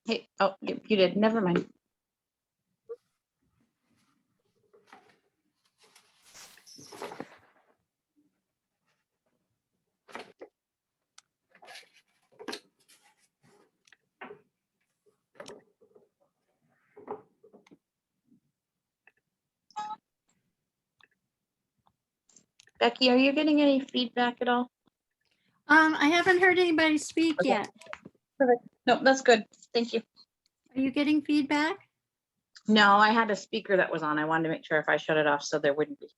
Hey, oh, you did. Never mind. Becky, are you getting any feedback at all? I haven't heard anybody speak Okay. yet. Perfect. No, that's good. Thank you. Are you getting feedback? No, I had a speaker that was on. I wanted to make sure if I shut it off so there wouldn't be.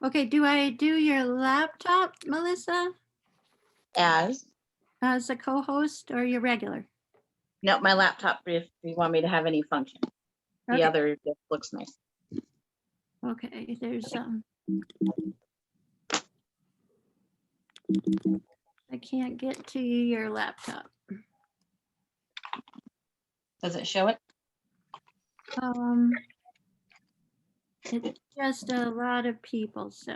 Okay, do I do your laptop, Melissa, As, as a co-host or your regular? no, my laptop, if you want me to have any function. The Okay. other just looks nice. Okay, there's I can't get to your laptop. Does it show it? It's just a lot of people, so.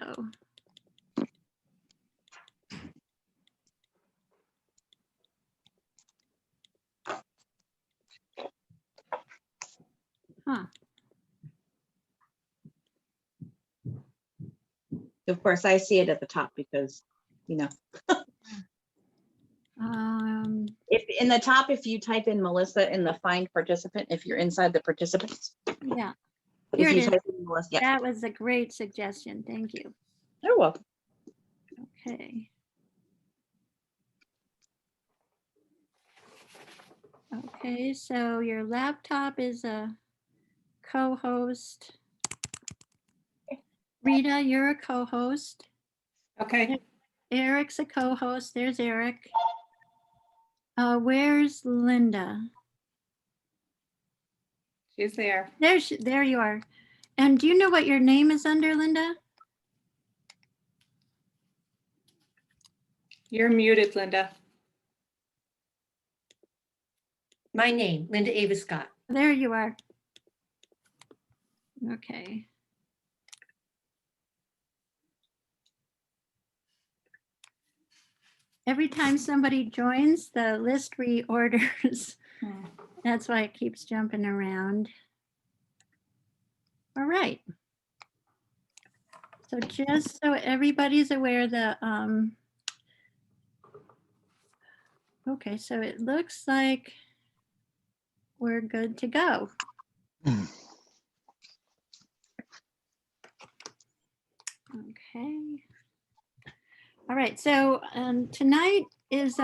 Huh. Of course, I see it at the top because, you know. If in the top, if you type in Melissa in the find participant, if you're inside the participants. Yeah. If Here it you is. type in Melissa, yeah. That was a great suggestion. Thank you. You're welcome. Okay. Okay, so your laptop is a co-host. Rita, you're a co-host. Okay, Eric's a co-host. There's Eric. Where's Linda? she's there. There you are. And do you know what your name is under, Linda? You're muted, Linda. My name, Linda Ava Scott. There you are. Okay. Every time somebody joins, the list reorders. Hmm. That's why it keeps jumping around. All right. So just so everybody's aware that, okay, so it looks like we're good to go. Okay. All right, so tonight is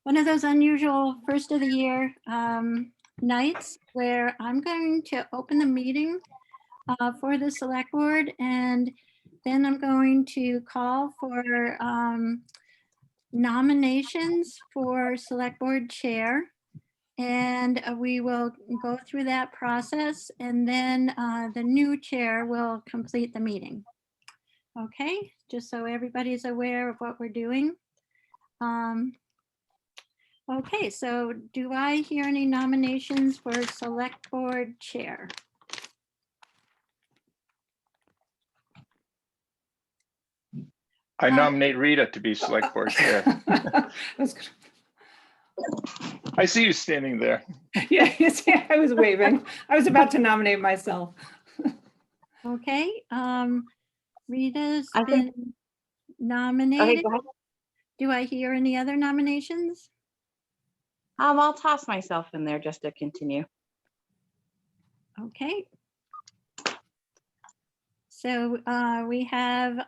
one of those unusual first of the year nights where I'm going to open the meeting for the select board, and then I'm going to call for nominations for select board chair. And we will go through that process, and then the new chair will complete the meeting. Okay, just so everybody's aware of what we're doing. Okay, so do I hear any nominations for select board chair? I nominate Rita to be select board chair. That's good. I see you standing there. Yeah, I was waving. I was about to nominate myself. Okay, Rita's I think- been Okay, nominated. go ahead. Do I hear any other nominations? I'll toss myself in there just to continue. Okay. So we have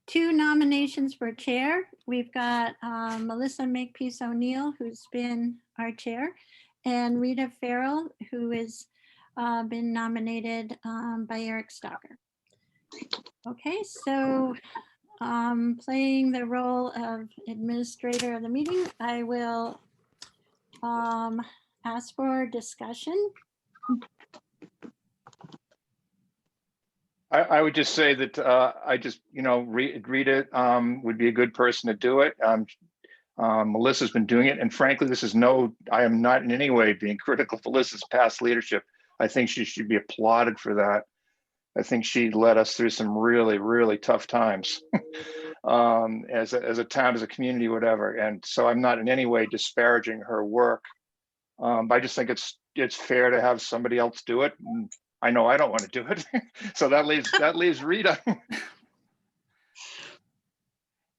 two nominations for chair. We've got Melissa Makepeace O'Neill, who's been our chair, and Rita Farrell, who has been nominated by Eric Stocker. Okay, so playing the role of administrator of the meeting, I will ask for discussion. I would just say that I just, Rita would be a good person to do it. Melissa's been doing it. And frankly, I am not in any way being critical of Melissa's past leadership. I think she should be applauded for that. I think she led us through some really, really tough times as a town, as a community, whatever. And so I'm not in any way disparaging her work. But I just think it's fair to have somebody else do it. And I know I don't want to do it. So that leaves Rita.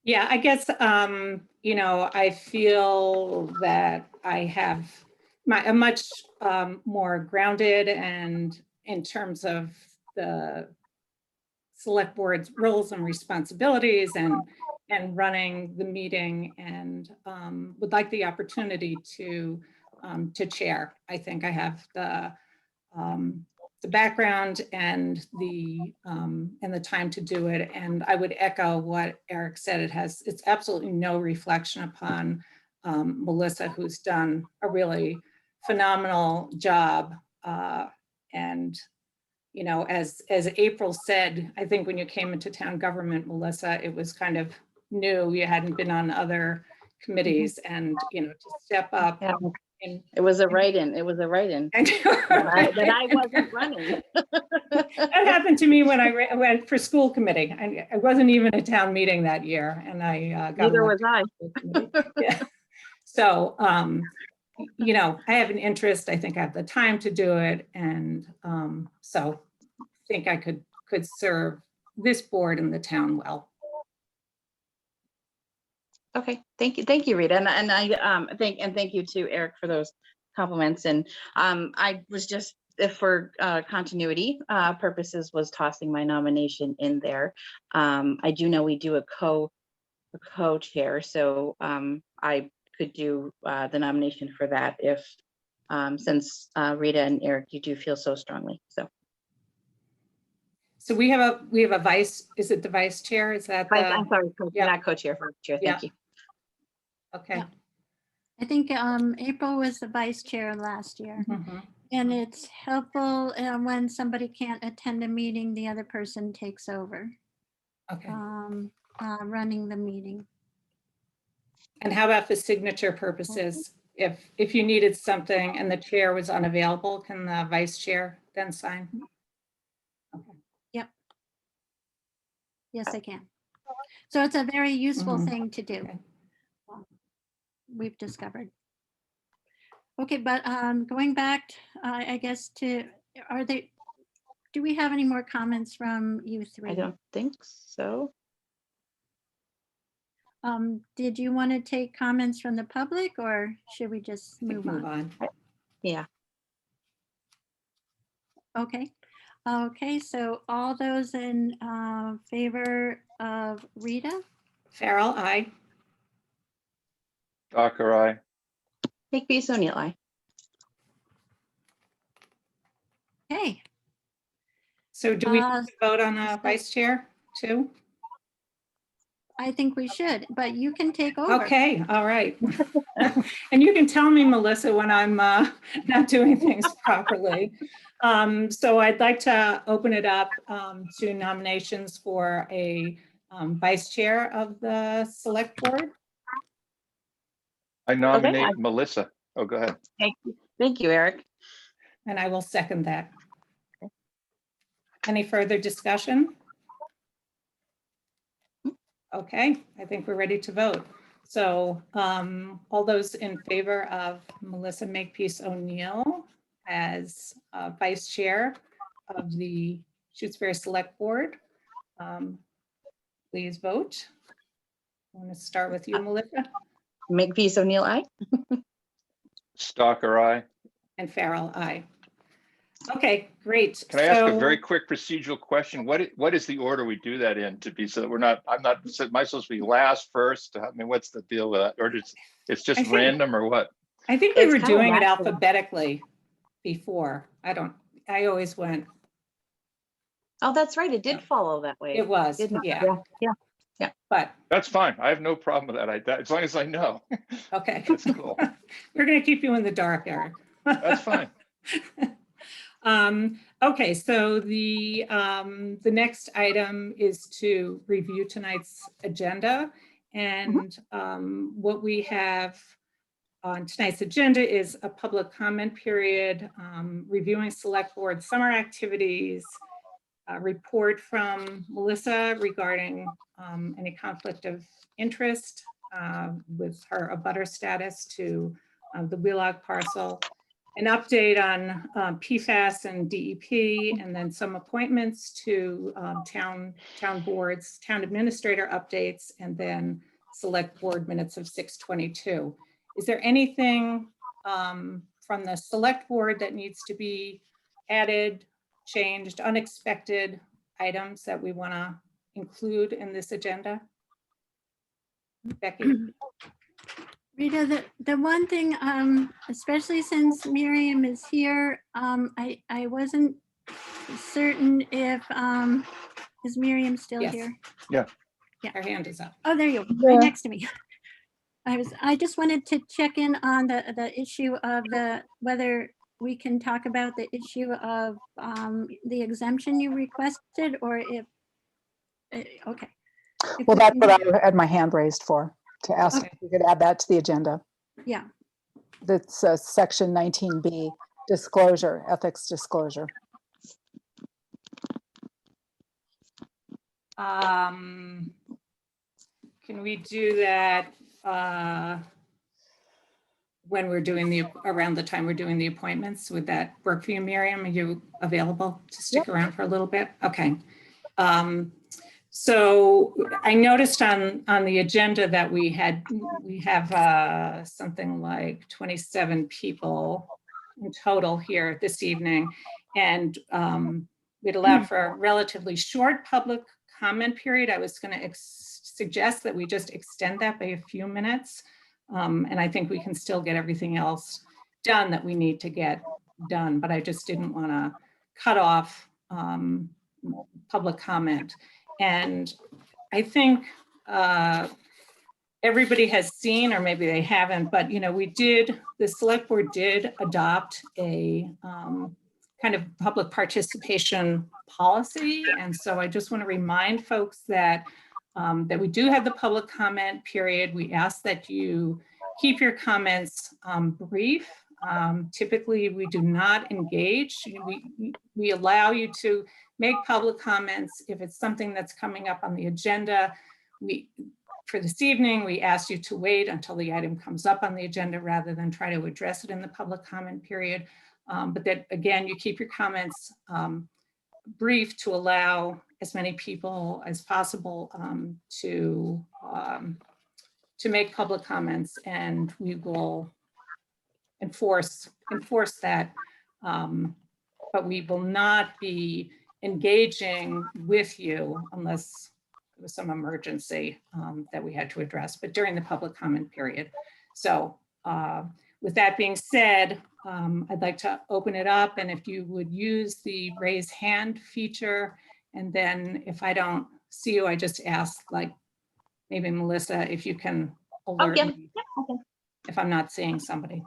Yeah, I guess, I feel that I have a much more grounded and in terms of the select board's roles and responsibilities and running the meeting, and would like the opportunity to chair. I think I have the background and the time to do it. And I would echo what Eric said. It's absolutely no reflection upon Melissa, who's done a really phenomenal job. And as April said, I think when you came into town government, Melissa, it was kind of new. You hadn't been on other committees, and to step up. Yeah. It was a write-in. It was a write-in that I wasn't running. That happened to me when I went for school committee. I wasn't even a town meeting that year, and I got Neither was elected. I. Yeah. So, I have an interest. I think I have the time to do it, and so I think I could serve this board and the town well. Okay, thank you, Rita, and I thank you to Eric for those compliments. And I was just, for continuity purposes, was tossing my nomination in there. I do know we do a co-chair, so I could do the nomination for that if since Rita and Eric, you do feel so strongly. So we have a vice. Is it the vice chair? Is that the? I'm sorry, Yeah. not co-chair, for chair. Thank you. Okay. Yeah. I think April was the vice chair last year. Mhm. And it's helpful when somebody can't attend a meeting, the other person takes over Okay. running the meeting. And how about for signature purposes? If you needed something and the chair was unavailable, can the vice chair then sign? Okay. Yep. Yes, I can. So it's a very useful Mhm. thing to do. Okay. We've discovered. Okay, but going back, I guess do we have any more comments from you three? I don't think so. Did you want to take comments from the public, or should we just I think move on? Yeah. Okay. Okay, so all those in favor of Rita? Farrell, aye. Docker, aye. Makepeace O'Neill, aye. Okay. So do we Uh, vote on a vice chair too? I think we should, but you can take over. Okay, all right. And you can tell me, Melissa, when I'm not doing things properly. So I'd like to open it up to nominations for a vice chair of the select board. I nominate Melissa. Oh, go ahead. Thank you, Eric. And I will second that. Any further discussion? Okay, I think we're ready to vote. So all those in favor of Melissa Makepeace O'Neill as vice chair of the Shutesbury Select Board, please vote. I want to start with you, Melissa. Makepeace O'Neill, aye. Stalker, aye. And Farrell, aye. Okay, great. Can I ask a So- very quick procedural question? What is the order we do that in to be, so that we're not, am I supposed to be last, first? I mean, what's the deal with that? Or it's just I think- random or what? I think we It's were kinda doing it natural. alphabetically before. I always went, Oh, that's right. It did Yeah. follow that way. it was, Didn't it? yeah, Yeah. but, That's fine. I have no problem with that. As long as I know. okay. That's cool. We're gonna keep you in the dark, Eric. That's fine. Okay, so the next item is to review tonight's agenda. And what we have on tonight's agenda is a public comment period, reviewing select board summer activities, a report from Melissa regarding any conflict of interest with her abutter status to the Wheelock parcel, an update on PFAS and DEP, and then some appointments to town boards, town administrator updates, and then select board minutes of 6/22. Is there anything from the select board that needs to be added, changed, unexpected items that we want to include in this agenda? Becky? Rita, the one thing, especially since Miriam is here, I wasn't certain if, is Miriam still Yes. here? Her hand is up. Oh, there you go, right next to me. I just wanted to check in on the issue of whether we can talk about the issue of the exemption you requested, or if, okay. If Well, we that's can- what I had my hand raised for, to ask if we could add that to the agenda. Yeah, That's section 19B, disclosure, ethics disclosure. Can we do that when we're doing around the time we're doing the appointments? Would that work for you, Miriam? Are you available to stick around for a little bit? Okay. So I noticed on the agenda that we have something like 27 people in total here this evening. And we'd allowed for a relatively short public comment period. I was going to suggest that we just extend that by a few minutes. And I think we can still get everything else done that we need to get done, but I just didn't want to cut off public comment. And I think everybody has seen, or maybe they haven't, but the select board did adopt a kind of public participation policy. And so I just want to remind folks that we do have the public comment period. We ask that you keep your comments brief. Typically, we do not engage. We allow you to make public comments if it's something that's coming up on the agenda. For this evening, we ask you to wait until the item comes up on the agenda rather than try to address it in the public comment period. But that, again, you keep your comments brief to allow as many people as possible to make public comments, and we will enforce that. But we will not be engaging with you unless there was some emergency that we had to address, but during the public comment period. So with that being said, I'd like to open it up, and if you would use the raise hand feature, and then if I don't see you, I just ask, like, maybe Melissa, if you can alert Okay. me if I'm not seeing somebody.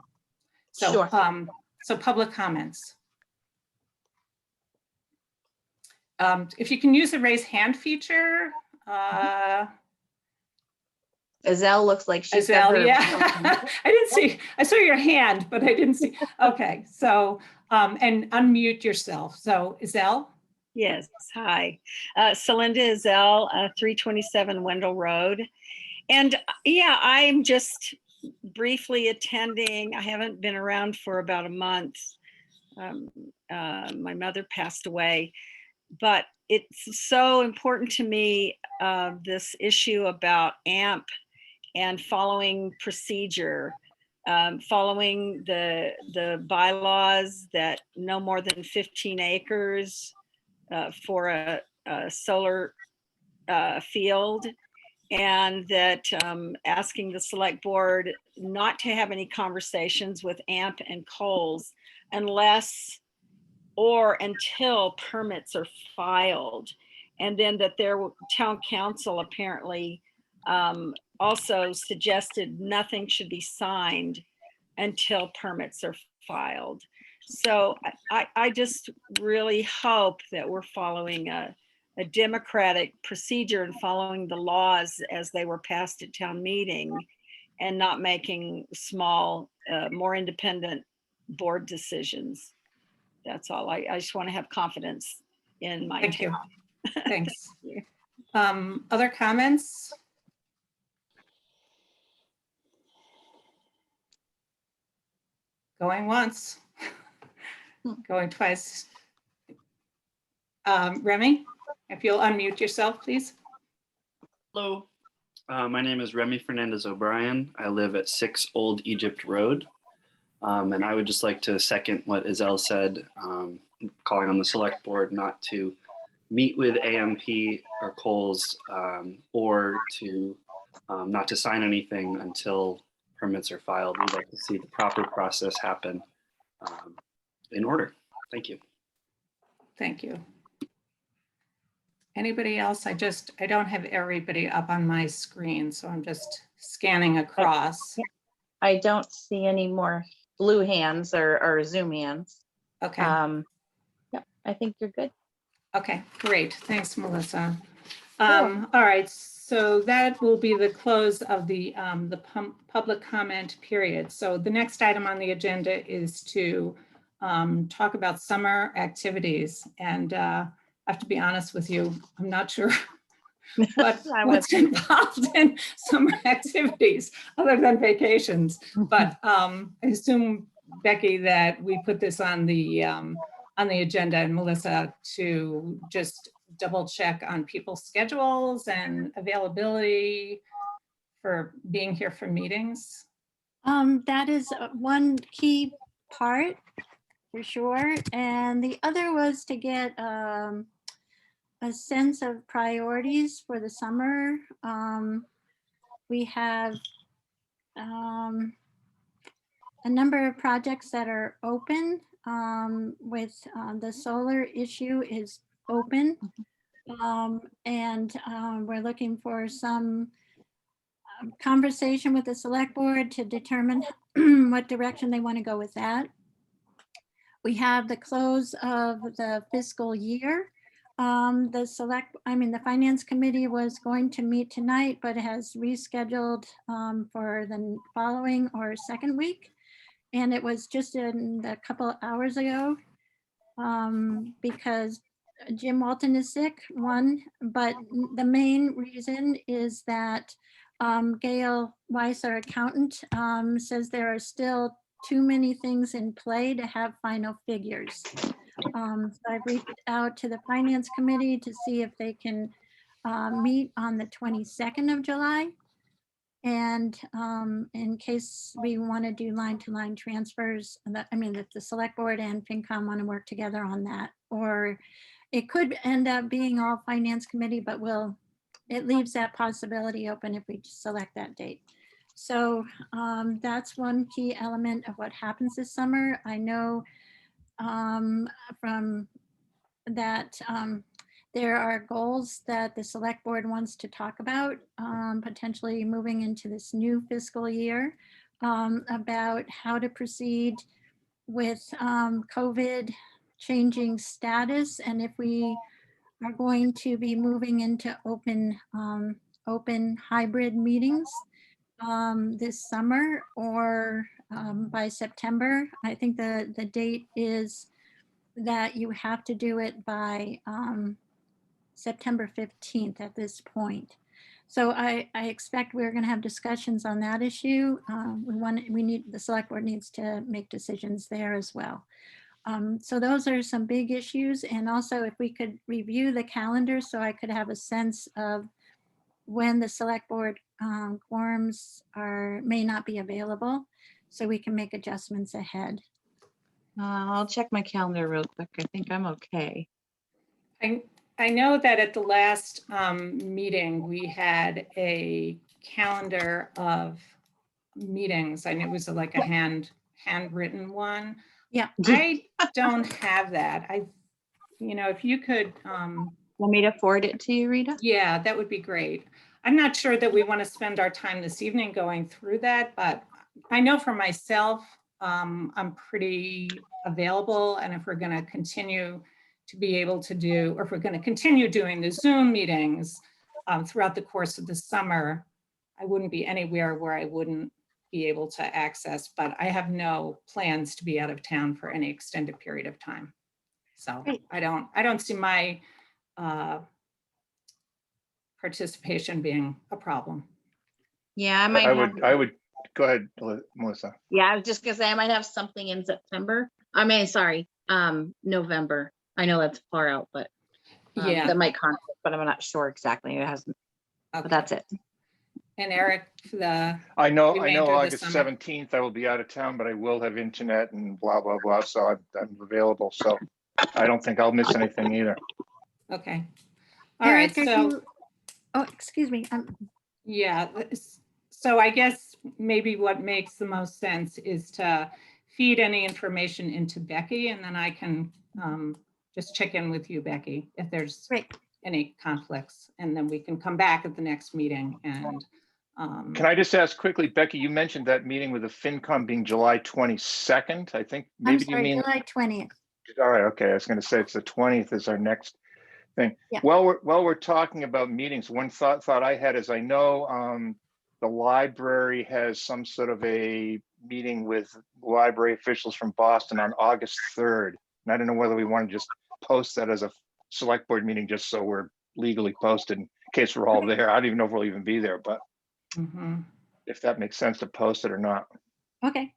So, Sure. so public comments. If you can use the raise hand feature. Azelle looks like she's got Azelle, her. yeah. I didn't see, I saw your hand, but I didn't see. Okay, so, and unmute yourself. So Azelle? Yes, hi. Celinda Azelle, 327 Wendell Road. And yeah, I'm just briefly attending. I haven't been around for about a month. My mother passed away, but it's so important to me, this issue about AMP and following procedure. following the bylaws that no more than 15 acres for a solar field, and that asking the select board not to have any conversations with AMP and Coles unless or until permits are filed. And then that their town council apparently also suggested nothing should be signed until permits are filed. So I just really hope that we're following a democratic procedure and following the laws as they were passed at town meeting, and not making small, more independent board decisions. That's all. I just want to have confidence in my Thank you. town. Thanks. you. Other comments? Going once, going twice. Remy, if you'll unmute yourself, please. Hello, my name is Remy Fernandez O'Brien. I live at 6 Old Egypt Road. And I would just like to second what Iselle said, calling on the select board not to meet with AMP or Coles, or to not to sign anything until permits are filed. We'd like to see the proper process happen in order. Thank you. Thank you. Anybody else? I don't have everybody up on my screen, so I'm just scanning across. I don't see any more blue hands or Zoom hands. Okay. Yeah, I think you're good. Okay, great. Thanks, Melissa. All right, so that will be the close of the public comment period. So the next item on the agenda is to talk about summer activities. And I have to be honest with you, I'm not sure what's involved in summer activities other than vacations. But I assume, Becky, that we put this on the agenda, and Melissa, to just double check on people's schedules and availability for being here for meetings. That is one key part for sure. And the other was to get a sense of priorities for the summer. We have a number of projects that are open, with the solar issue is open. And we're looking for some conversation with the select board to determine what direction they want to go with that. We have the close of the fiscal year. The finance committee was going to meet tonight, but has rescheduled for the following or second week. And it was just in a couple hours ago, because Jim Walton is sick, one, but the main reason is that Gail Weiss, our accountant, says there are still too many things in play to have final figures. So I've reached out to the finance committee to see if they can meet on the 22nd of July. And in case we want to do line-to-line transfers, that the select board and FinCom want to work together on that. Or it could end up being all finance committee, but it leaves that possibility open if we select that date. So that's one key element of what happens this summer. I know from that there are goals that the select board wants to talk about, potentially moving into this new fiscal year, about how to proceed with COVID changing status, and if we are going to be moving into open hybrid meetings this summer or by September. I think the date is that you have to do it by September 15th at this point. So I expect we're going to have discussions on that issue. The select board needs to make decisions there as well. So those are some big issues. And also if we could review the calendar so I could have a sense of when the select board quorums may not be available. so we can make adjustments ahead. I'll check my calendar real quick. I think I'm okay. I know that at the last meeting, we had a calendar of meetings, and it was like a handwritten one. Yeah. I don't have that. If you could, Want me to forward it to you, Rita? yeah, that would be great. I'm not sure that we want to spend our time this evening going through that, but I know for myself, I'm pretty available. And if we're going to continue to be able to do, or if we're going to continue doing the Zoom meetings throughout the course of the summer, I wouldn't be anywhere where I wouldn't be able to access, but I have no plans to be out of town for any extended period of time. So Great. I don't see my participation being a problem. Yeah, I might I would, go ahead, Melissa. Yeah, I was just gonna say I might have something in September. I mean, sorry, November. I know that's far out, but Yeah. that might conflict, but I'm not sure exactly. It hasn't, Okay. but that's it. And Eric, I know remainder of the August summer. 17th, I will be out of town, but I will have internet and blah, blah, blah. So I'm available. So I don't think I'll miss anything either. Okay. All right. Eric, So, oh, excuse me. yeah. So I guess maybe what makes the most sense is to feed any information into Becky, and then I can just check in with you, Becky, if there's Great. any conflicts, and then we can come back at the next meeting and Can I just ask quickly, Becky, you mentioned that meeting with the FinCom being July 22nd. I think I'm maybe you sorry, mean, July 20th. all right, okay. I was going to say it's the 20th is our next thing. Yeah. While we're talking about meetings, one thought I had is I know the library has some sort of a meeting with library officials from Boston on August 3rd. And I don't know whether we want to just post that as a select board meeting, just so we're legally posted in case we're all there. I don't even know if we'll even be there, but if that makes sense to post it or not. Okay.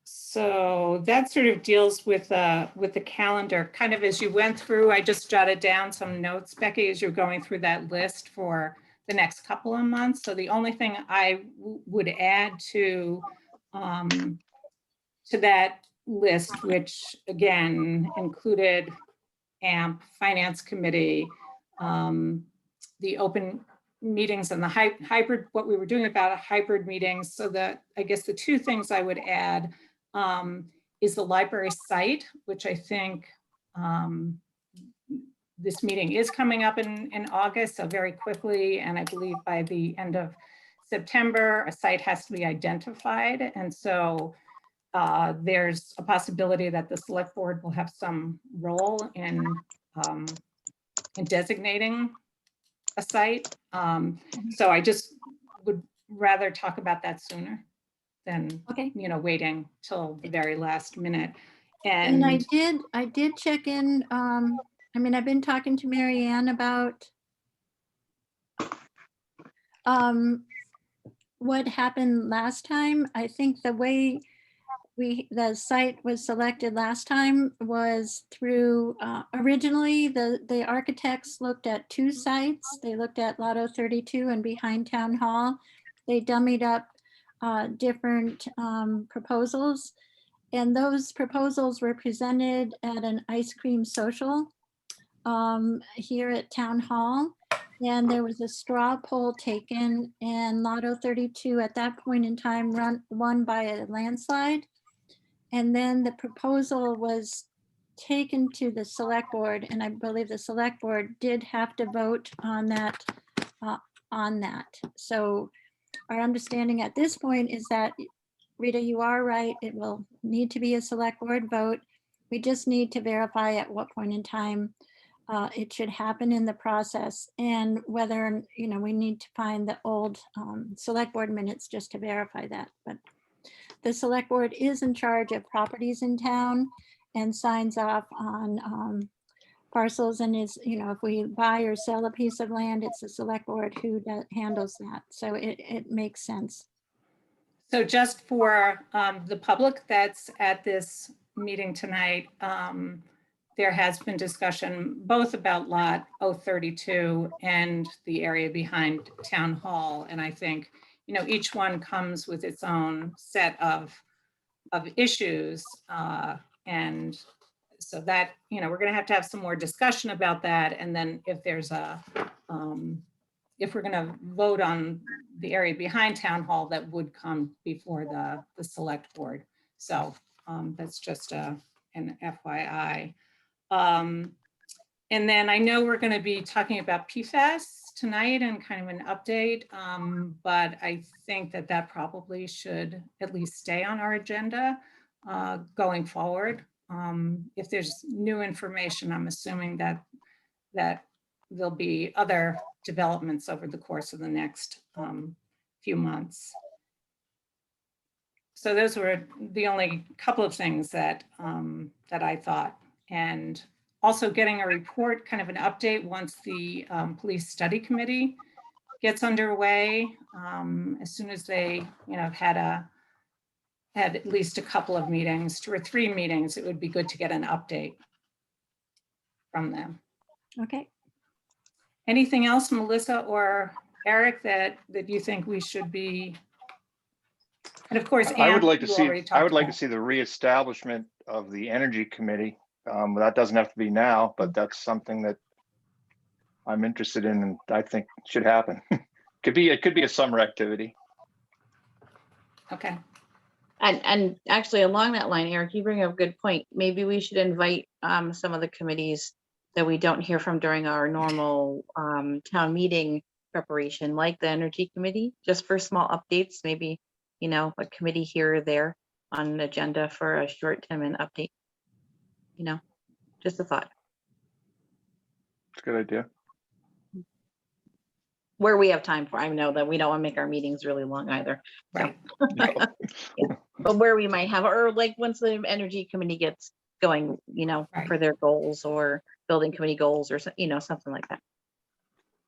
So that sort of deals with the calendar. Kind of as you went through, I just jotted down some notes, Becky, as you're going through that list for the next couple of months. So the only thing I would add to that list, which again included AMP, Finance Committee, the open meetings and the hybrid, what we were doing about hybrid meetings. So that I guess the two things I would add is the library site, which I think this meeting is coming up in August, so very quickly. And I believe by the end of September, a site has to be identified. And so there's a possibility that the select board will have some role in designating a site. So I just would rather talk about that sooner than, Okay. waiting till the very last minute. And I did check in. I mean, I've been talking to Mary Ann about what happened last time. I think the way the site was selected last time was through, originally the architects looked at two sites. They looked at Lotto 32 and behind Town Hall. They dummied up different proposals, and those proposals were presented at an ice cream social here at Town Hall. And there was a straw poll taken, and Lotto 32 at that point in time won by a landslide. And then the proposal was taken to the select board, and I believe the select board did have to vote on that. So our understanding at this point is that, Rita, you are right. It will need to be a select board vote. We just need to verify at what point in time it should happen in the process, and whether, we need to find the old select board minutes just to verify that. But the select board is in charge of properties in town and signs off on parcels, and is, if we buy or sell a piece of land, it's the select board who handles that. So it makes sense. So just for the public that's at this meeting tonight, there has been discussion both about lot 032 and the area behind Town Hall. And I think, you know, each one comes with its own set of issues. And so that, you know, we're going to have some more discussion about that. And then if there's if we're going to vote on the area behind Town Hall, that would come before the select board. So that's just an FYI. And then I know we're going to be talking about PFAS tonight and kind of an update, but I think that probably should at least stay on our agenda going forward. If there's new information, I'm assuming that there'll be other developments over the course of the next few months. So those were the only couple of things that that I thought. And also getting a report, kind of an update once the police study committee gets underway. As soon as they, you know, had at least a couple of meetings, 2 or 3 meetings, it would be good to get an update from them. Okay. Anything else, Melissa or Eric, that you think we should be? And of course, I would Anne, like to you see, already I talked would like to about. see the reestablishment of the Energy Committee. That doesn't have to be now, but that's something that I'm interested in and I think should happen. It could be a summer activity. Okay. And actually along that line, Eric, you bring up a good point. Maybe we should invite some of the committees that we don't hear from during our normal town meeting preparation, like the Energy Committee, just for small updates, maybe, you know, a committee here or there on an agenda for a short 10-minute update. You know, just a thought. It's a good idea. Where we have time for, I know that we don't want to make our meetings really long either. Right. No. But where we might have, or like once the Energy Committee gets going, you know, Right. for their goals or building committee goals or, you know, something like that.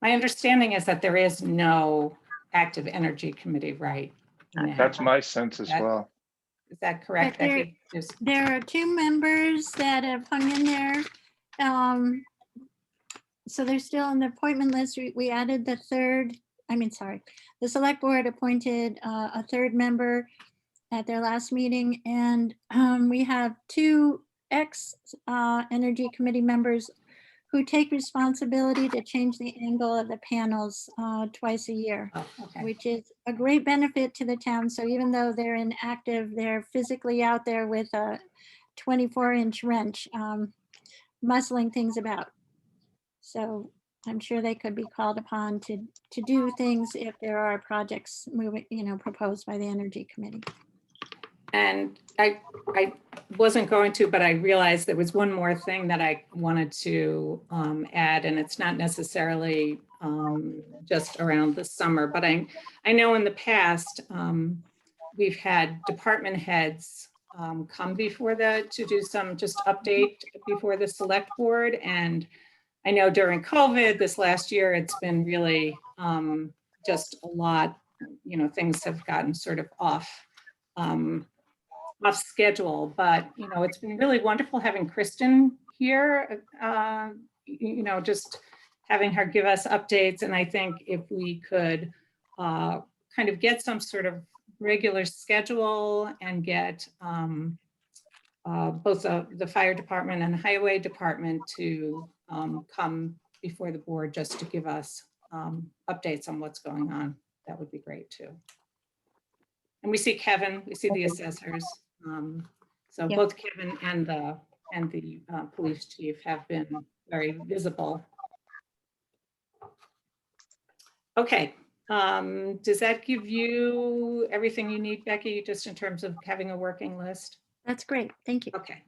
My understanding is that there is no active Energy Committee, right? now. That's my sense as well. Is that correct, But there- Becky? There are 2 members that have hung in there. So they're still on the appointment list. We added the the select board appointed a 3rd member at their last meeting. And we have 2 Energy Committee members who take responsibility to change the angle of the panels twice a year, Oh, okay. which is a great benefit to the town. So even though they're inactive, they're physically out there with a 24-inch wrench, muscling things about. So I'm sure they could be called upon to do things if there are projects moving, you know, proposed by the Energy Committee. And I wasn't going to, but I realized there was one more thing that I wanted to add, and it's not necessarily just around the summer, but I know in the past we've had department heads come before to do some just update before the select board. And I know during COVID this last year, it's been really just a lot, you know, things have gotten sort of off schedule, but, you know, it's been really wonderful having Kristen here, you know, just having her give us updates. And I think if we could kind of get some sort of regular schedule and get both the fire department and highway department to come before the board just to give us updates on what's going on, that would be great too. And we see Kevin, we see the assessors. So Yeah. both Kevin and the police chief have been very visible. Okay, does that give you everything you need, Becky, just in terms of having a working list? That's great. Thank you. Okay,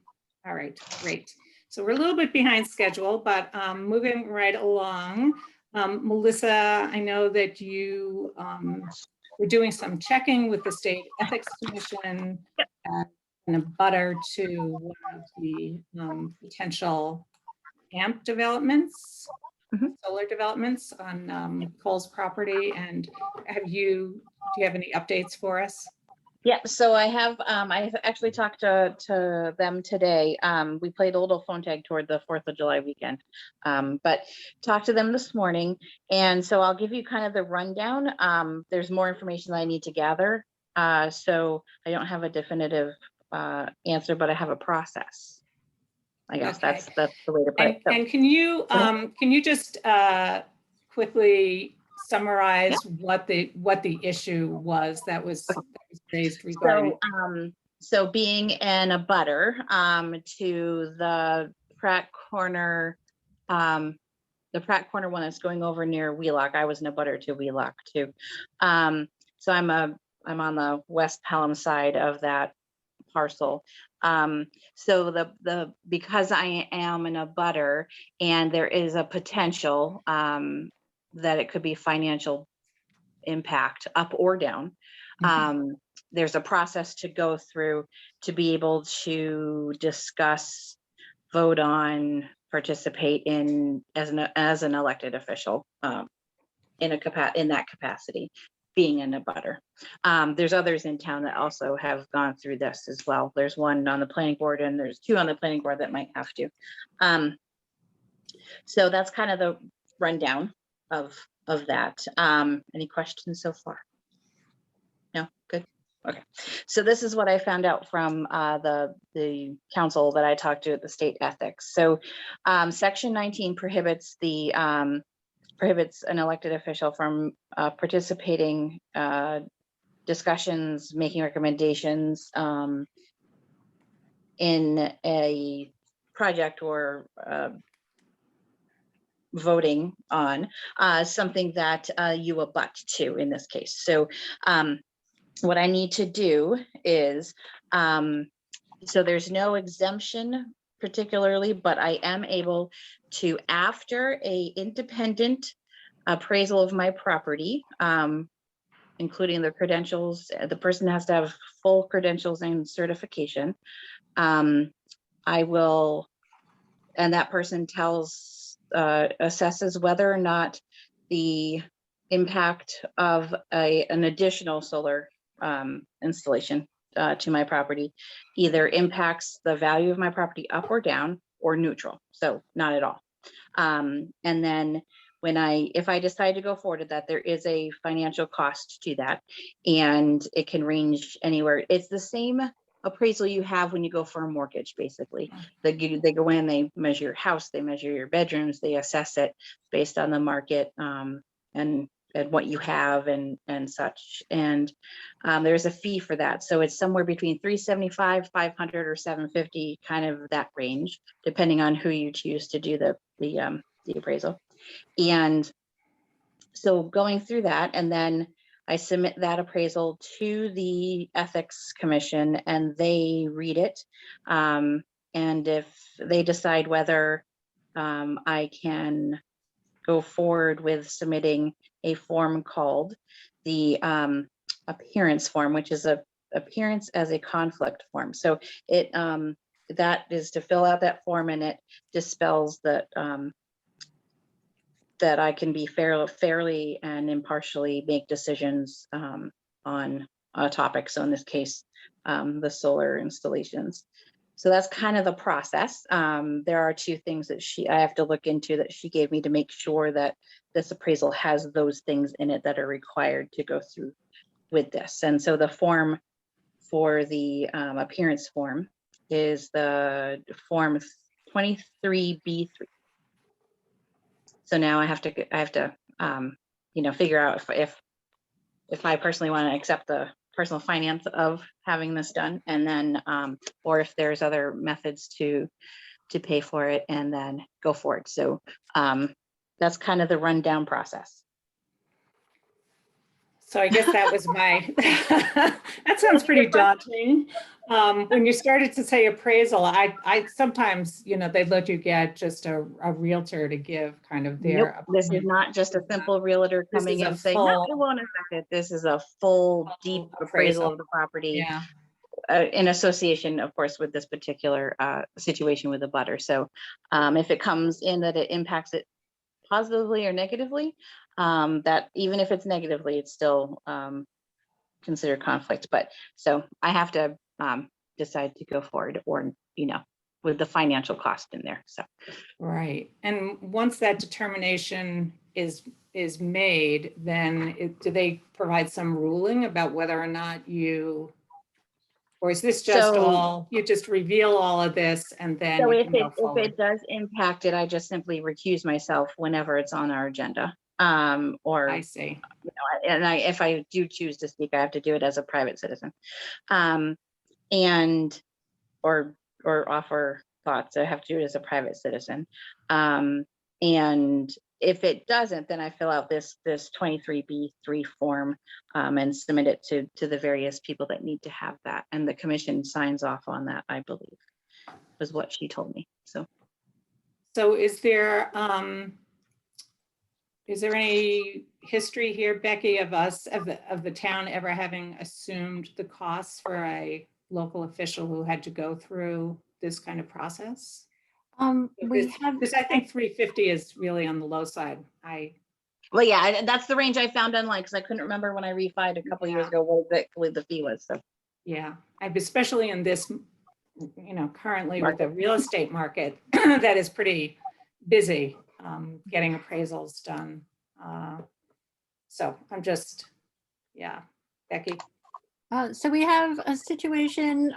all right, great. So we're a little bit behind schedule, but moving right along. Melissa, I know that you were doing some checking with the State Ethics Commission and a butter to one of the potential AMP developments, solar developments on Cole's property. And do you have any updates for us? Yeah, so I actually talked to them today. We played a little phone tag toward the 4th of July weekend. But talked to them this morning. And so I'll give you kind of the rundown. There's more information that I need to gather. So I don't have a definitive answer, but I have a process. I guess Okay. that's the way to put it. So, And can you just quickly summarize what the issue was that was raised regarding? So being an abutter to the Pratt Corner, the Pratt Corner one that's going over near Wheelock. I was an abutter to Wheelock too. So I'm on the West Pelham side of that parcel. So because I am an abutter and there is a potential that it could be financial impact up or down. There's a process to go through to be able to discuss, vote on, participate in as an elected official in that capacity, being an abutter. There's others in town that also have gone through this as well. There's one on the planning board and there's 2 on the planning board that might have to. So that's kind of the rundown of that. Any questions so far? No, good. Okay. So this is what I found out from the council that I talked to at the state ethics. So section 19 prohibits an elected official from participating discussions, making recommendations in a project or voting on something that you abut to in this case. So what I need to do is, so there's no exemption particularly, but I am able to, after a independent appraisal of my property, including the credentials, the person has to have full credentials and certification. I will, and that person assesses whether or not the impact of an additional solar installation to my property either impacts the value of my property up or down or neutral, so not at all. And then if I decide to go forward with that, there is a financial cost to that, and it can range anywhere. It's the same appraisal you have when you go for a mortgage, basically. They go in, they measure your house, they measure your bedrooms, they assess it based on the market and what you have and such. And there's a fee for that. So it's somewhere between $375, $500, or $750, kind of that range, depending on who you choose to do the appraisal. And so going through that, and then I submit that appraisal to the Ethics Commission and they read it. And if they decide whether I can go forward with submitting a form called the appearance form, which is a appearance as a conflict form. So it that is to fill out that form, and it dispels that that I can be fairly and impartially make decisions on a topic. So in this case, the solar installations. So that's kind of the process. There are 2 things that I have to look into that she gave me to make sure that this appraisal has those things in it that are required to go through with this. And so the form for the appearance form is the form 23B3. So now I have to figure out if I personally want to accept the personal finance of having this done, and then or if there's other methods to pay for it and then go for it. So that's kind of the rundown process. So I guess that was that sounds pretty daunting. When you started to say appraisal, I sometimes, they'd let you get just a realtor to give kind of their. Nope, this is not just a simple realtor coming in and saying, no, it won't affect it. This is a full, deep appraisal of the property. Yeah. In association, of course, with this particular situation with the butter. So if it comes in that it impacts it positively or negatively, that even if it's negatively, it's still consider conflict, but so I have to decide to go forward or, with the financial cost in there, so. Right. And once that determination is made, then do they provide some ruling about whether or not you, or is this just So- all, you just reveal all of this and then So you if can go it forward? does impact it, I just simply recuse myself whenever it's on our agenda. Or, I see. if I do choose to speak, I have to do it as a private citizen. And, or offer thoughts, I have to do it as a private citizen. And if it doesn't, then I fill out this 23B3 form and submit it to the various people that need to have that. And the commission signs off on that, I believe, was what she told me, so. So is there any history here, Becky, of the town ever having assumed the costs for a local official who had to go through this kind of process? We have, Because I think 350 is really on the low side. Well, yeah, that's the range I found online because I couldn't remember when I refied a couple years ago what the fee was, so. Yeah, especially in this, currently with the real estate market that is pretty busy, getting appraisals done. So I'm just, yeah, Becky. so we have a situation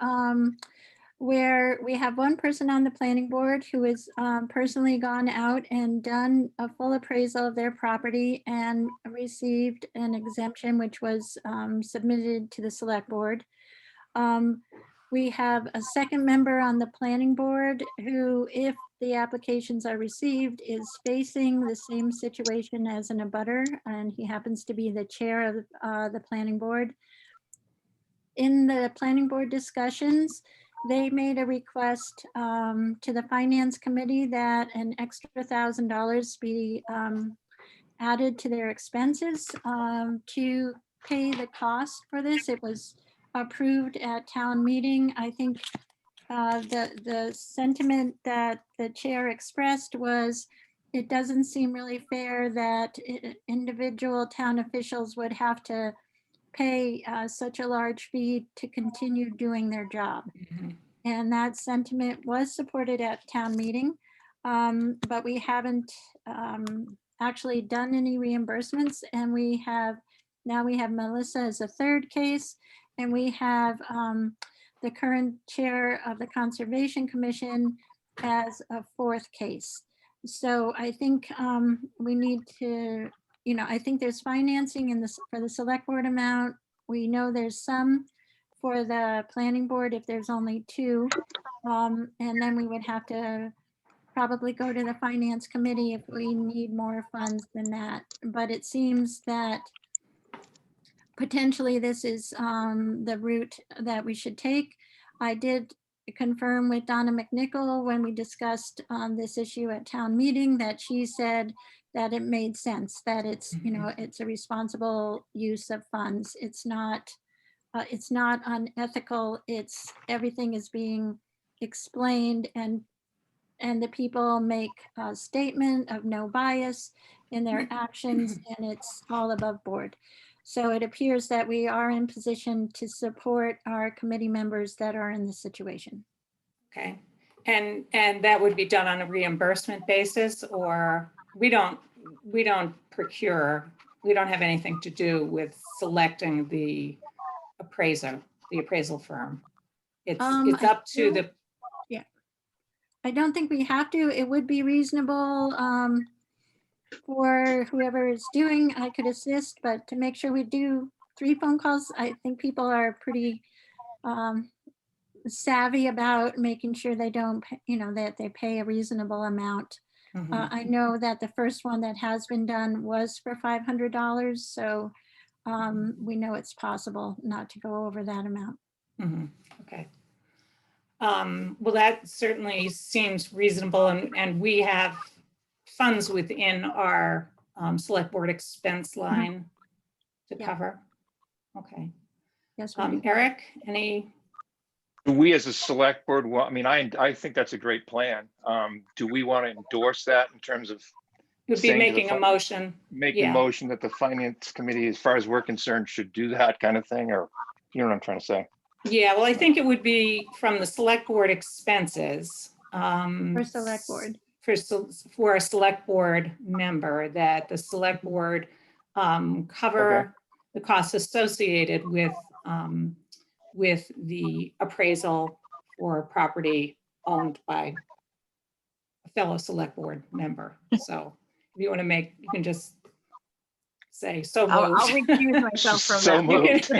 where we have one person on the planning board who has personally gone out and done a full appraisal of their property and received an exemption, which was submitted to the select board. We have a second member on the planning board who, if the applications are received, is facing the same situation as an abutter, and he happens to be the chair of the planning board. In the planning board discussions, they made a request to the finance committee that an extra $1,000 be added to their expenses to pay the cost for this. It was approved at town meeting. I think the sentiment that the chair expressed was it doesn't seem really fair that individual town officials would have to pay such a large fee to continue doing their job. And that sentiment was supported at town meeting, but we haven't actually done any reimbursements. And now we have Melissa as a third case, and we have the current chair of the Conservation Commission as a fourth case. So I think we need to, I think there's financing in this for the select board amount. We know there's some for the planning board if there's only two. And then we would have to probably go to the finance committee if we need more funds than that. But it seems that potentially this is the route that we should take. I did confirm with Donna McNichol when we discussed this issue at town meeting that she said that it made sense, that it's, it's a responsible use of funds. It's not unethical. It's everything is being explained and the people make a statement of no bias in their actions and it's all above board. So it appears that we are in position to support our committee members that are in this situation. Okay. And that would be done on a reimbursement basis, or we don't procure, we don't have anything to do with selecting the appraiser, the appraisal firm. It's up to the. Yeah. I don't think we have to. It would be reasonable for whoever is doing, I could assist, but to make sure we do 3 phone calls, I think people are pretty savvy about making sure they don't, that they pay a reasonable amount. I know that the first one that has been done was for $500. So we know it's possible not to go over that amount. Okay. Well, that certainly seems reasonable, and we have funds within our select board expense line to cover. Okay. Yes. Eric, any? Do we as a select board, well, I mean, I think that's a great plan. Do we want to endorse that in terms of It would be saying to the making a fin- motion. making a Yeah. motion that the finance committee, as far as we're concerned, should do that kind of thing, or you know what I'm trying to say? Yeah, well, I think it would be from the select board expenses. For select board. For a select board member, that the select board cover the costs associated with the appraisal for property owned by a fellow select board member. So if you want to make, you can just say so I'll moved. recuse myself from So that. moved.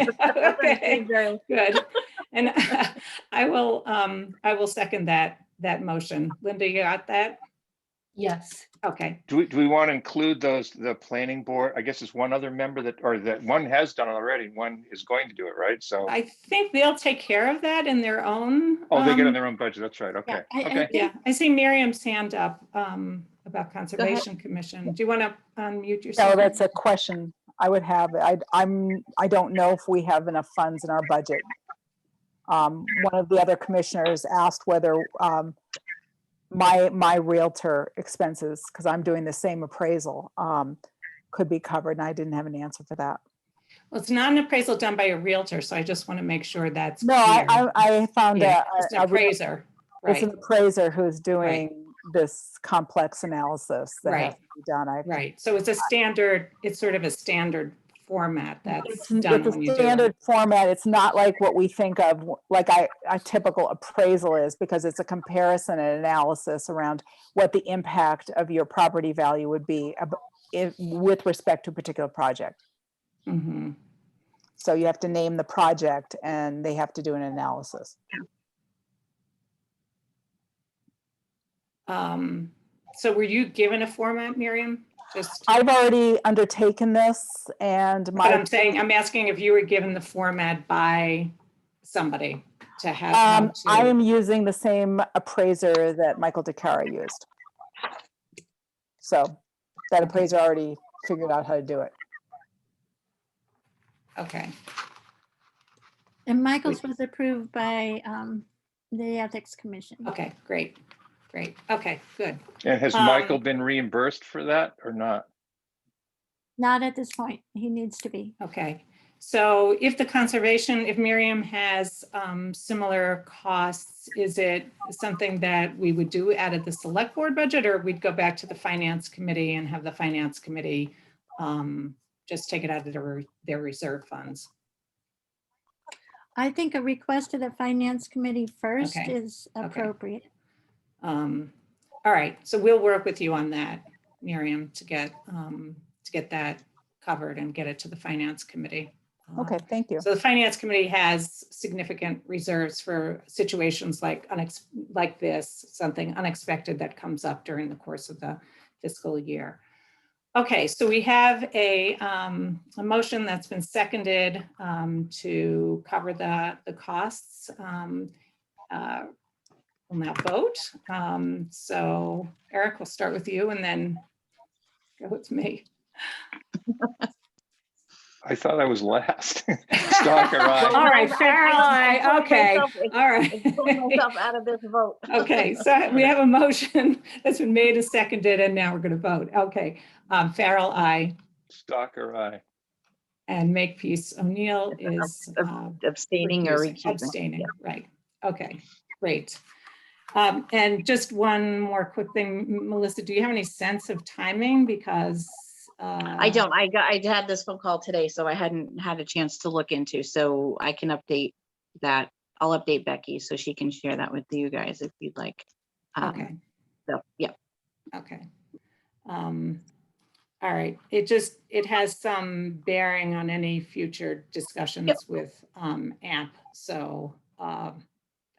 Okay, good. And I will second that motion. Linda, you got that? Yes. Okay. Do we want to include the planning board? I guess it's one other member that one has done it already, one is going to do it, right? So, I think they'll take care of that in their own. oh, they get on their own budget. That's right. Okay. I Okay. think- Yeah, I see Miriam's hand up about Conservation Commission. Do you want to unmute yourself? No, that's a question I would have. I don't know if we have enough funds in our budget. One of the other commissioners asked whether my realtor expenses, because I'm doing the same appraisal, could be covered, and I didn't have an answer for that. Well, it's not an appraisal done by a realtor, so I just want to make sure that's No, clear. I found Yeah, a, it's an a appraiser, it's an right, appraiser who's doing this complex analysis that has Right. to be done. right. So it's a standard, it's sort of a standard format that's It's done a when you do it. standard format. It's not like what we think of, like a typical appraisal is, because it's a comparison and analysis around what the impact of your property value would be with respect to a particular project. Mhm. So you have to name the project and they have to do an analysis. So were you given a format, Miriam? Just, I've already undertaken this and but I'm asking if you were given the format by somebody to have. I am using the same appraiser that Michael DeCara used. So that appraiser already figured out how to do it. Okay, And Michael's was approved by the Ethics Commission. okay, great, okay, good. And has Michael been reimbursed for that or not? Not at this point. He needs to be. Okay, so if Miriam has similar costs, is it something that we would do out of the select board budget, or we'd go back to the finance committee and have the finance committee just take it out of their reserve funds? I think a request to the Finance Committee first Okay, is appropriate. All right, so we'll work with you on that, Miriam, to get that covered and get it to the finance committee. Okay, thank you. So the finance committee has significant reserves for situations like this, something unexpected that comes up during the course of the fiscal year. Okay, so we have a motion that's been seconded to cover the costs. We'll now vote. So Eric, we'll start with you and then go with me. I thought I was last. Stalker, All aye. right, Farrell, aye. Okay, all right. Pulling myself out of this vote. Okay, so we have a motion that's been made and seconded, and now we're going to vote. Okay, Farrell, aye. Stalker, aye. And Makepeace O'Neill is Abstaining or recusing. abstaining, right. Okay, great. And just one more quick thing, Melissa, do you have any sense of timing? Because I don't. I had this phone call today, so I hadn't had a chance to look into, so I can update that. I'll update Becky so she can share that with you guys if you'd like. Okay. So, yeah. Okay. All right. It has some bearing on any future discussions with AMP. So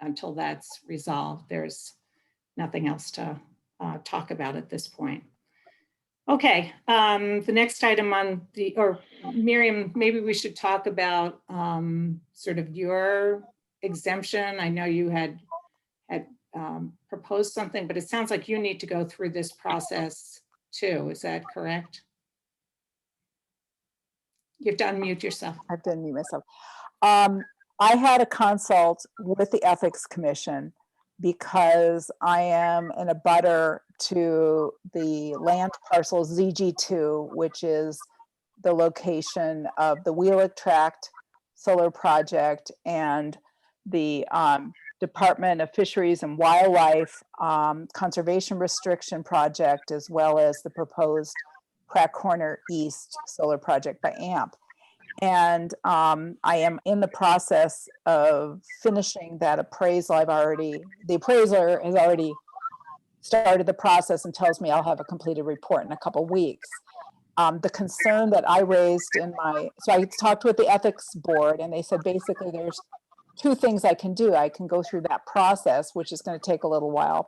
until that's resolved, there's nothing else to talk about at this point. Okay. The next item on Miriam, maybe we should talk about sort of your exemption. I know you had proposed something, but it sounds like you need to go through this process too. Is that correct? You have to unmute yourself. I have to unmute myself. I had a consult with the Ethics Commission because I am in a butter to the land parcel ZG2, which is the location of the Wheelock Tract solar project and the Department of Fisheries and Wildlife conservation restriction project, as well as the proposed Crack Corner East solar project by AMP. And I am in the process of finishing that appraisal. The appraiser has already started the process and tells me I'll have a completed report in a couple weeks. The concern that I raised so I talked with the ethics board, and they said basically there's two things I can do. I can go through that process, which is going to take a little while,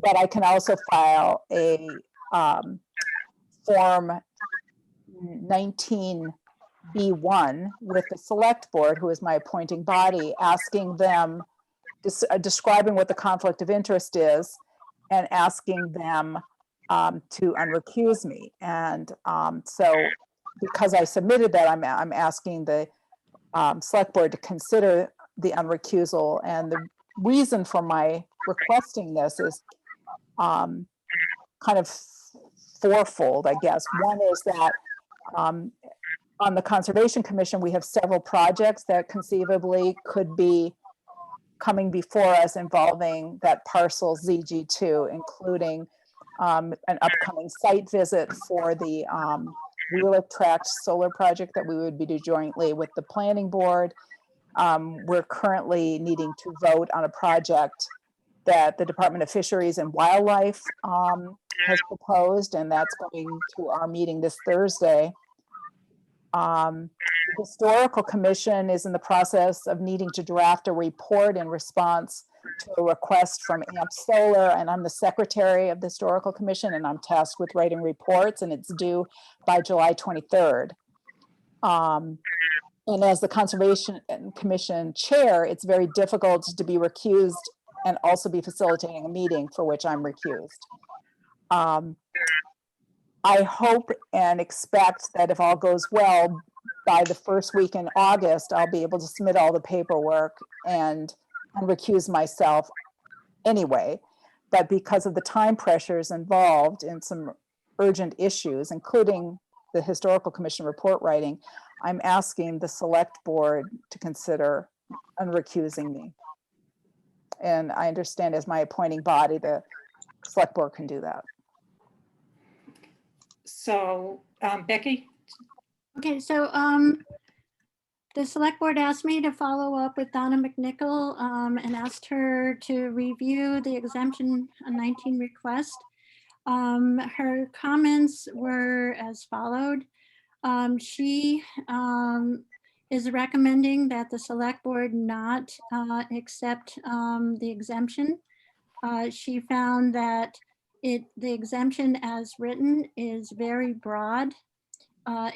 but I can also file a Form 19B1 with the select board, who is my appointing body, asking them, describing what the conflict of interest is and asking them to unrecuse me. And so because I submitted that, I'm asking the select board to consider the unrecusal. And the reason for my requesting this is kind of fourfold, I guess. One is that on the Conservation Commission, we have several projects that conceivably could be coming before us involving that parcel ZG2, including an upcoming site visit for the Wheelock Tract solar project that we would be doing jointly with the planning board. We're currently needing to vote on a project that the Department of Fisheries and Wildlife has proposed, and that's going to our meeting this Thursday. The Historical Commission is in the process of needing to draft a report in response to a request from AMP Solar, and I'm the secretary of the Historical Commission, and I'm tasked with writing reports, and it's due by July 23rd. And as the Conservation Commission chair, it's very difficult to be recused and also be facilitating a meeting for which I'm recused. I hope and expect that if all goes well, by the first week in August, I'll be able to submit all the paperwork and recuse myself anyway. But because of the time pressures involved in some urgent issues, including the Historical Commission report writing, I'm asking the select board to consider unrecusing me. And I understand as my appointing body, the select board can do that. So Becky? Okay, so the select board asked me to follow up with Donna McNichol and asked her to review the exemption 19 request. Her comments were as followed. She is recommending that the select board not accept the exemption. She found that the exemption as written is very broad.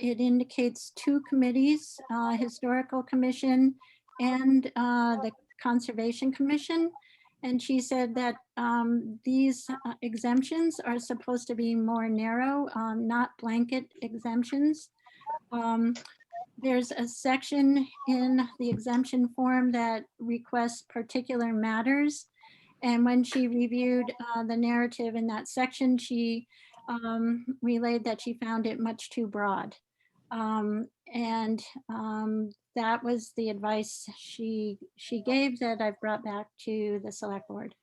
It indicates two committees, Historical Commission and the Conservation Commission. And she said that these exemptions are supposed to be more narrow, not blanket exemptions. There's a section in the exemption form that requests particular matters. And when she reviewed the narrative in that section, she relayed that she found it much too broad. That was the advice she gave that I've brought back to the select board.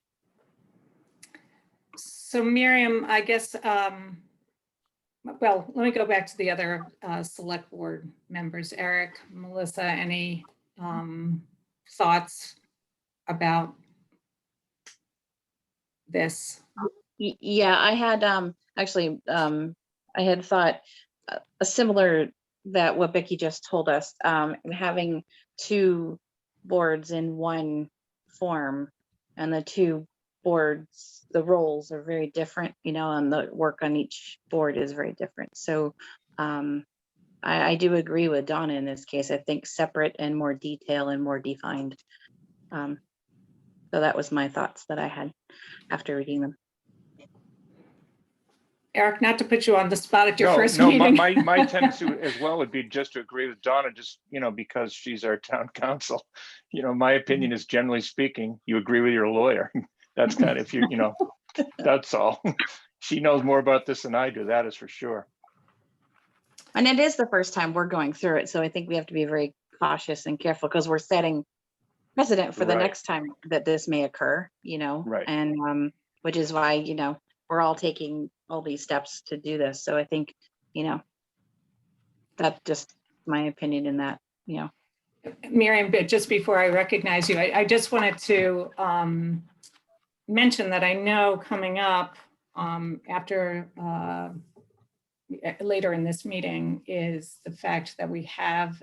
So Miriam, I guess, well, let me go back to the other select board members. Eric, Melissa, any thoughts about this? Yeah, I had actually I had thought a similar that what Becky just told us, having two boards in one form, and the two boards, the roles are very different, you know, and the work on each board is very different. So I do agree with Donna in this case. I think separate and more detail and more defined. So that was my thoughts that I had after reading them. Eric, not to put you on the spot at your first no, meeting. my tendency as well would be just to agree with Donna, just, you know, because she's our town council. You know, my opinion is, generally speaking, you agree with your lawyer. That's kind of, if you know, that's all. She knows more about this than I do, that is for sure. And it is the first time we're going through it. So I think we have to be very cautious and careful because we're setting precedent for the Right. next time that this may occur, you know, Right. and which is why, you know, we're all taking all these steps to do this. So I think, you know, that's just my opinion in that, you know. Miriam, but just before I recognize you, I just wanted to mention that I know coming up after later in this meeting is the fact that we have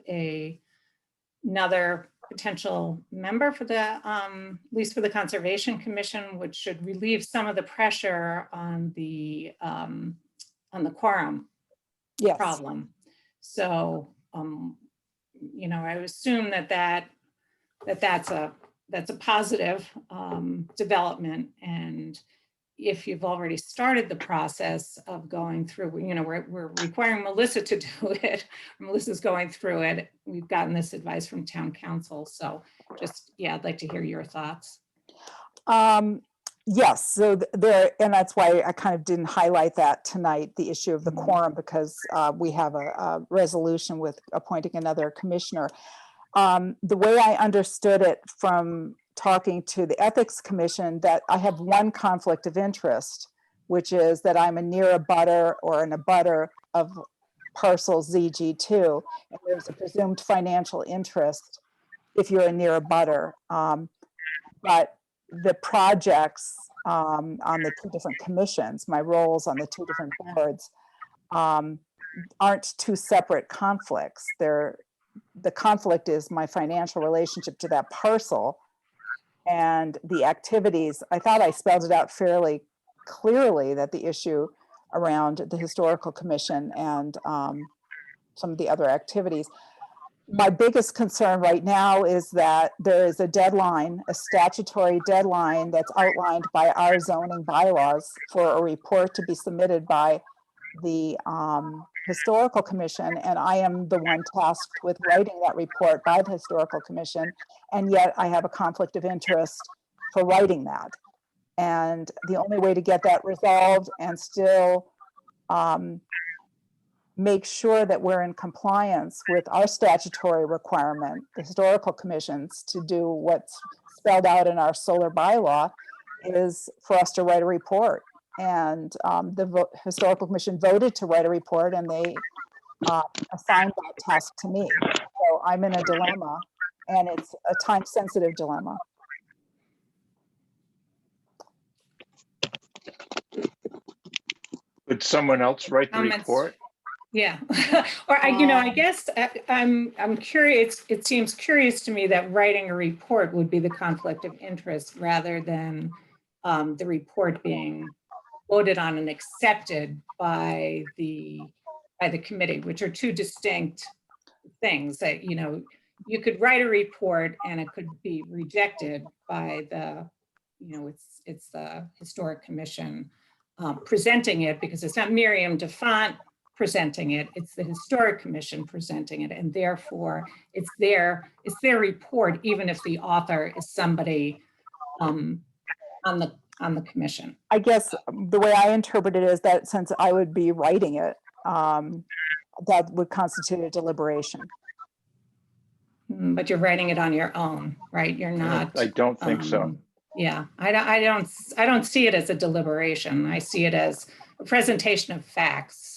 another potential member for the, at least for the Conservation Commission, which should relieve some of the pressure on the quorum Yes. problem. So, you know, I would assume that's a positive development. And if you've already started the process of going through, you know, we're requiring Melissa to do it. Melissa's going through it. We've gotten this advice from town council. So just, yeah, I'd like to hear your thoughts. Yes, so there, and that's why I kind of didn't highlight that tonight, the issue of the Mhm. quorum, because we have a resolution with appointing another commissioner. The way I understood it from talking to the Ethics Commission, that I have one conflict of interest, which is that I'm a near abutter or an abutter of parcel ZG2, and there's a presumed financial interest if you're a near abutter. But the projects on the two different commissions, my roles on the two different boards, aren't two separate conflicts. The conflict is my financial relationship to that parcel and the activities. I thought I spelled it out fairly clearly that the issue around the Historical Commission and some of the other activities. My biggest concern right now is that there is a deadline, a statutory deadline that's outlined by our zoning bylaws for a report to be submitted by the Historical Commission, and I am the one tasked with writing that report by the Historical Commission, and yet I have a conflict of interest for writing that. And the only way to get that resolved and still make sure that we're in compliance with our statutory requirement, the Historical Commissions, to do what's spelled out in our solar bylaw, is for us to write a report. And the Historical Commission voted to write a report, and they assigned that task to me. So I'm in a dilemma, and it's a time-sensitive dilemma. Would someone else write the Comments? report? Yeah, or you know, I guess I'm curious. It seems curious to me that writing a report would be the conflict of interest rather than the report being voted on and accepted by the committee, which are two distinct things. That, you know, you could write a report and it could be rejected by the, you know, it's the Historic Commission presenting it, because it's not Miriam DeFont presenting it, it's the Historic Commission presenting it, and therefore it's their report, even if the author is somebody on the commission. I guess the way I interpret it is that since I would be writing it, that would constitute a deliberation. But you're writing it on your own, right? You're not. I don't think so. Yeah, I don't see it as a deliberation. I see it as a presentation of facts.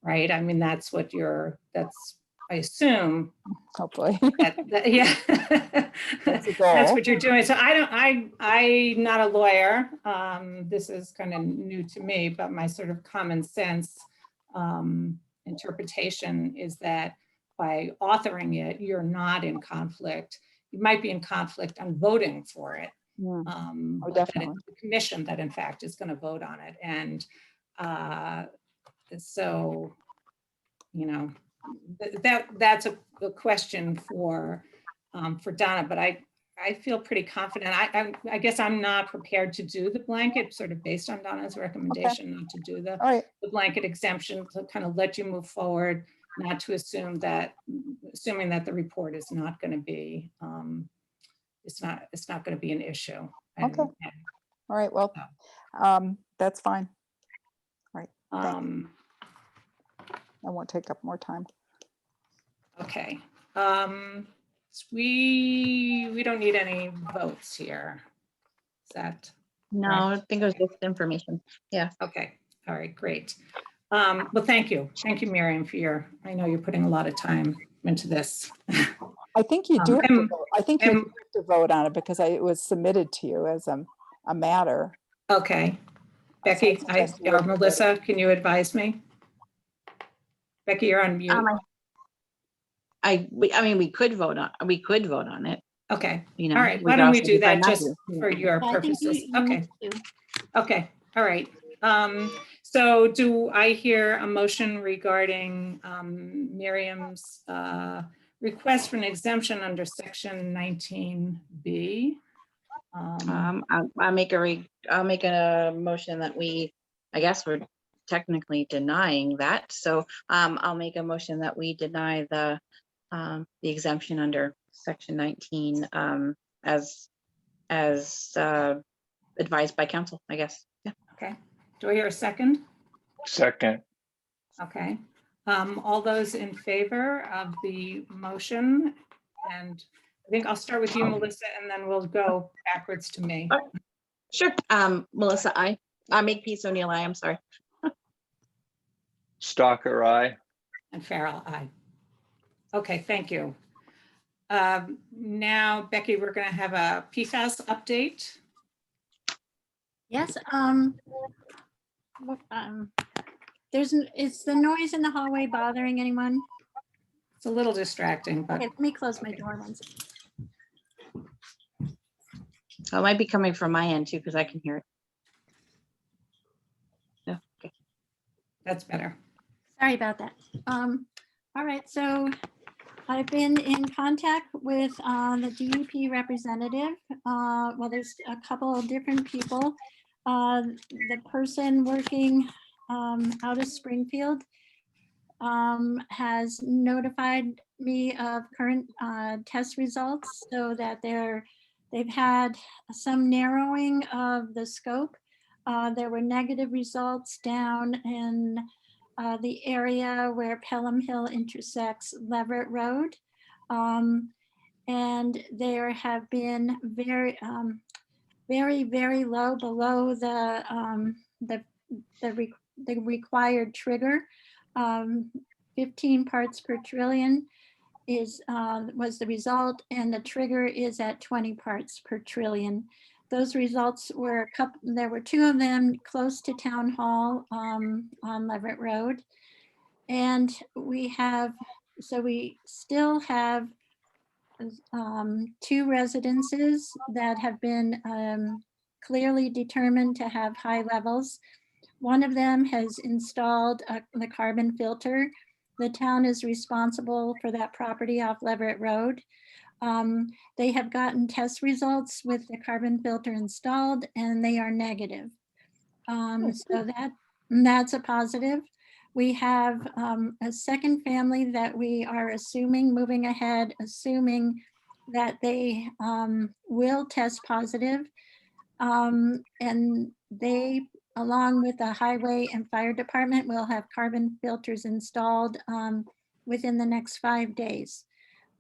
Right. I mean, that's what I assume. Hopefully. Yeah. That's the goal. That's what you're doing. So I'm not a lawyer. This is kind of new to me, but my sort of common sense interpretation is that by authoring it, you're not in conflict. You might be in conflict on voting for it. Oh, but definitely. that it's the commission that in fact is going to vote on it. And so, you know, that's a question for Donna, but I feel pretty confident. I guess I'm not prepared to do the blanket, sort of based on Donna's recommendation, not to do the blanket exemption, to kind of let you move forward, not to assuming that the report is not going to be, it's not going to be an issue. And, Okay. All right, well, that's fine. Thanks. I won't take up more time. Okay. We don't need any votes here. Is that? No, I think it was just information. Okay, all right, great. Well, thank you. Thank you, Miriam, I know you're putting a lot of time into this. I think you do have to and- vote. I think you have to vote on it because it was submitted to you as a matter. Okay. Becky, or Melissa, can you advise me? Becky, you're on mute. I mean, we could vote on it. Okay, You know, all right. we Why could don't we also do that decide not just to. for your I think purposes? you Okay, need to. okay, all right. So do I hear a motion regarding Miriam's request for an exemption under section 19B? I'll make a motion that I guess we're technically denying that. So I'll make a motion that we deny the exemption under section 19 as advised by council, I guess. Yeah. Okay, do I hear a second? Second, Okay, all those in favor of the motion? And I think I'll start with you, Melissa, and then we'll go backwards to me. Sure. Melissa, I make peace O'Neill. I'm sorry. Stalker, aye. And Farrell, aye. Okay, thank you. Now, Becky, we're going to have a PFAS update. Yes, is the noise in the hallway bothering anyone? It's a little distracting, but Okay, let me close my door once. So it might be coming from my end too, because I can hear it. Yeah, okay. that's better. Sorry about that. All right, so I've been in contact with the DEP representative. Well, there's a couple of different people. The person working out of Springfield has notified me of current test results so that they've had some narrowing of the scope. There were negative results down in the area where Pelham Hill intersects Leverett Road. And there have been very, very low below the required trigger. 15 parts per trillion was the result, and the trigger is at 20 parts per trillion. Those results were there were two of them close to Town Hall on Leverett Road. And we still have two residences that have been clearly determined to have high levels. One of them has installed the carbon filter. The town is responsible for that property off Leverett Road. They have gotten test results with the carbon filter installed, and they are negative. So that's a positive. We have a second family that we are moving ahead, assuming that they will test positive. And they, along with the highway and fire department, will have carbon filters installed within the next 5 days,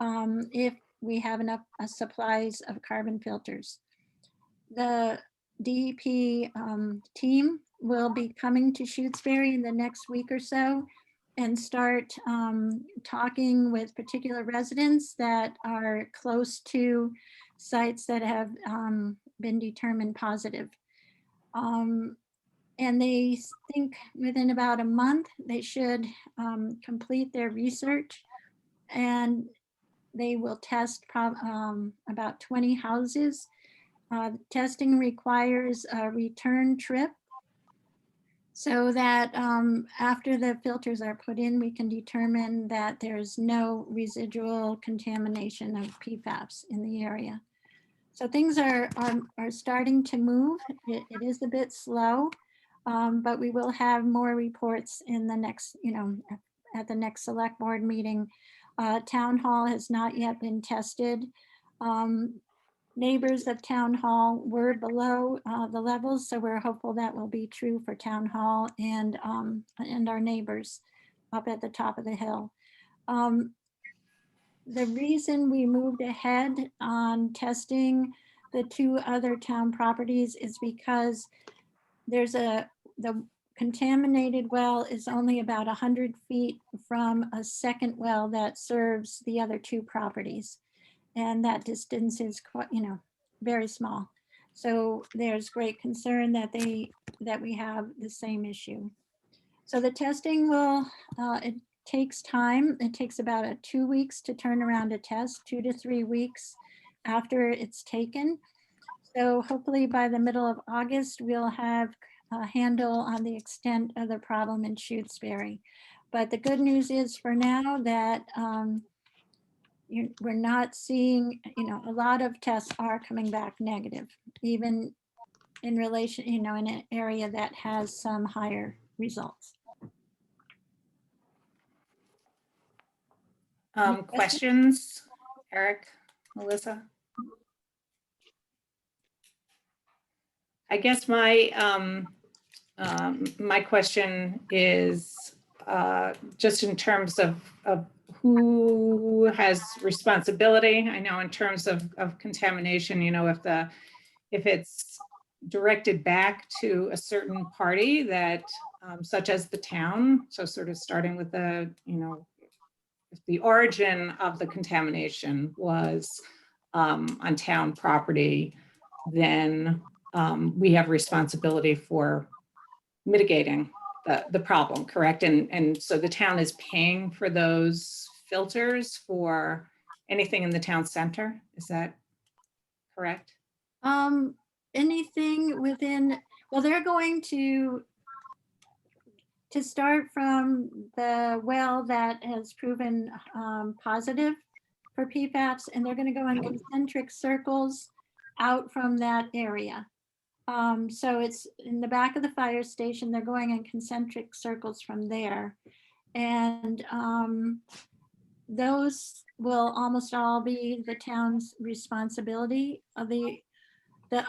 if we have enough supplies of carbon filters. The DEP team will be coming to Shutesbury in the next week or so and start talking with particular residents that are close to sites that have been determined positive. And they think within about a month, they should complete their research, and they will test about 20 houses. Testing requires a return trip so that after the filters are put in, we can determine that there's no residual contamination of PFAS in the area. So things are starting to move. It is a bit slow, but we will have more reports in the next, at the next select board meeting. Town Hall has not yet been tested. neighbors of Town Hall were below the levels, so we're hopeful that will be true for Town Hall and our neighbors up at the top of the hill. The reason we moved ahead on testing the 2 other town properties is because the contaminated well is only about 100 feet from a second well that serves the other 2 properties. And that distance is quite, very small. So there's great concern that we have the same issue. So the testing it takes time. It takes about 2 weeks to turn around a test, 2 to 3 weeks after it's taken. So hopefully by the middle of August, we'll have a handle on the extent of the problem in Shutesbury. But the good news is for now that we're not seeing, a lot of tests are coming back negative, even in relation, in an area that has some higher results. Questions, Eric, Melissa? I guess my question is just in terms of who has responsibility. I know in terms of contamination, if it's directed back to a certain party that, such as the town, so sort of starting with if the origin of the contamination was on town property, then we have responsibility for mitigating the problem, correct? And so the town is paying for those filters for anything in the town center, is that correct? Anything within, well, they're going to start from the well that has proven positive for PFAS, and they're going to go in concentric circles out from that area. So it's in the back of the fire station. They're going in concentric circles from there. And those will almost all be the town's responsibility. The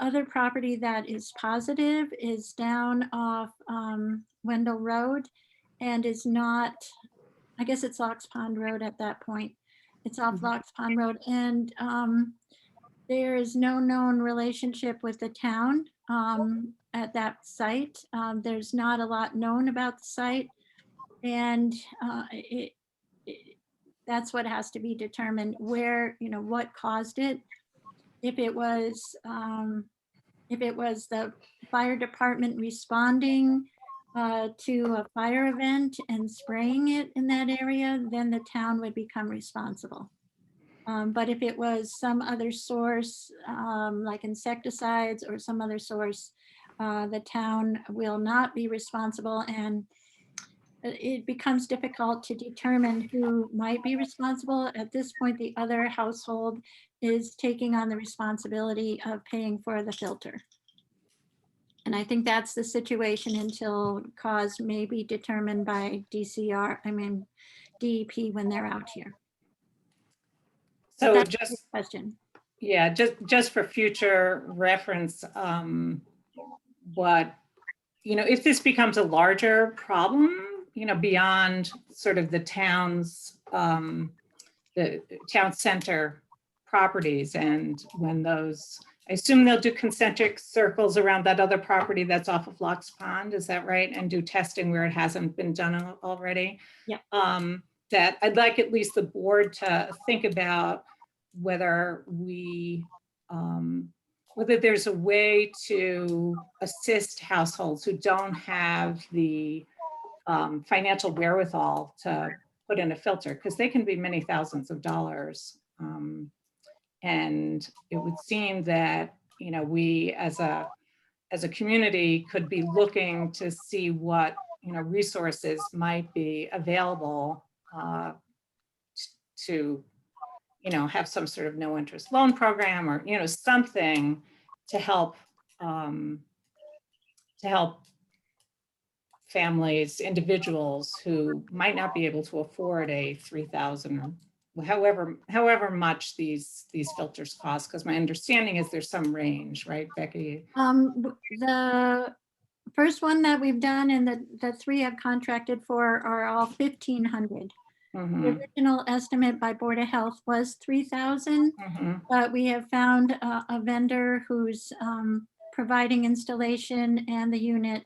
other property that is positive is down off Wendell Road and is not, I guess it's Locks Pond Road at that point. It's off Locks Pond Road, and there is no known relationship with the town at that site. There's not a lot known about the site, and that's what has to be determined, where, what caused it. If it was the fire department responding to a fire event and spraying it in that area, then the town would become responsible. But if it was some other source, like insecticides or some other source, the town will not be responsible, and it becomes difficult to determine who might be responsible. At this point, the other household is taking on the responsibility of paying for the filter. And I think that's the situation until cause may be determined by DEP when they're out here. So That's just the question. Yeah, just for future reference, if this becomes a larger problem, beyond sort of the town's, the town center properties, and when those, I assume they'll do concentric circles around that other property that's off of Locks Pond, is that right? And do testing where it hasn't been done already? Yeah. That I'd like at least the board to think about whether whether there's a way to assist households who don't have the financial wherewithal to put in a filter, because they can be many thousands of dollars. And it would seem that, we as a community could be looking to see what, resources might be available to have some sort of no interest loan program, or, something to help families, individuals who might not be able to afford a $3,000 or however much these filters cost, because my understanding is there's some range, right, Becky? The first one that we've done and the three I've contracted for are all 1,500. The Mhm, original estimate by Board of Health was 3,000, mhm. but we have found a vendor who's providing installation and the unit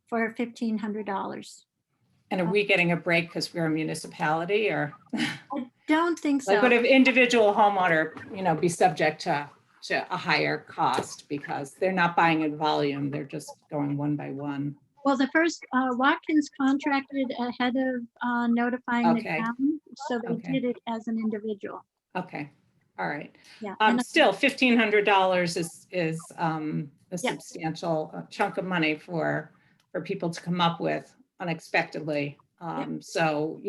for $1,500. And are we getting a break because we're a municipality, or I don't think like would so. an individual homeowner, be subject to a higher cost because they're not buying in volume, they're just going one by one? Well, the first, Watkins contracted ahead of notifying the Okay. town, so they Okay. did it as an individual. Okay, all right. Yeah. and Still, $1,500 is a Yeah. substantial chunk of money for people to come up with unexpectedly. So,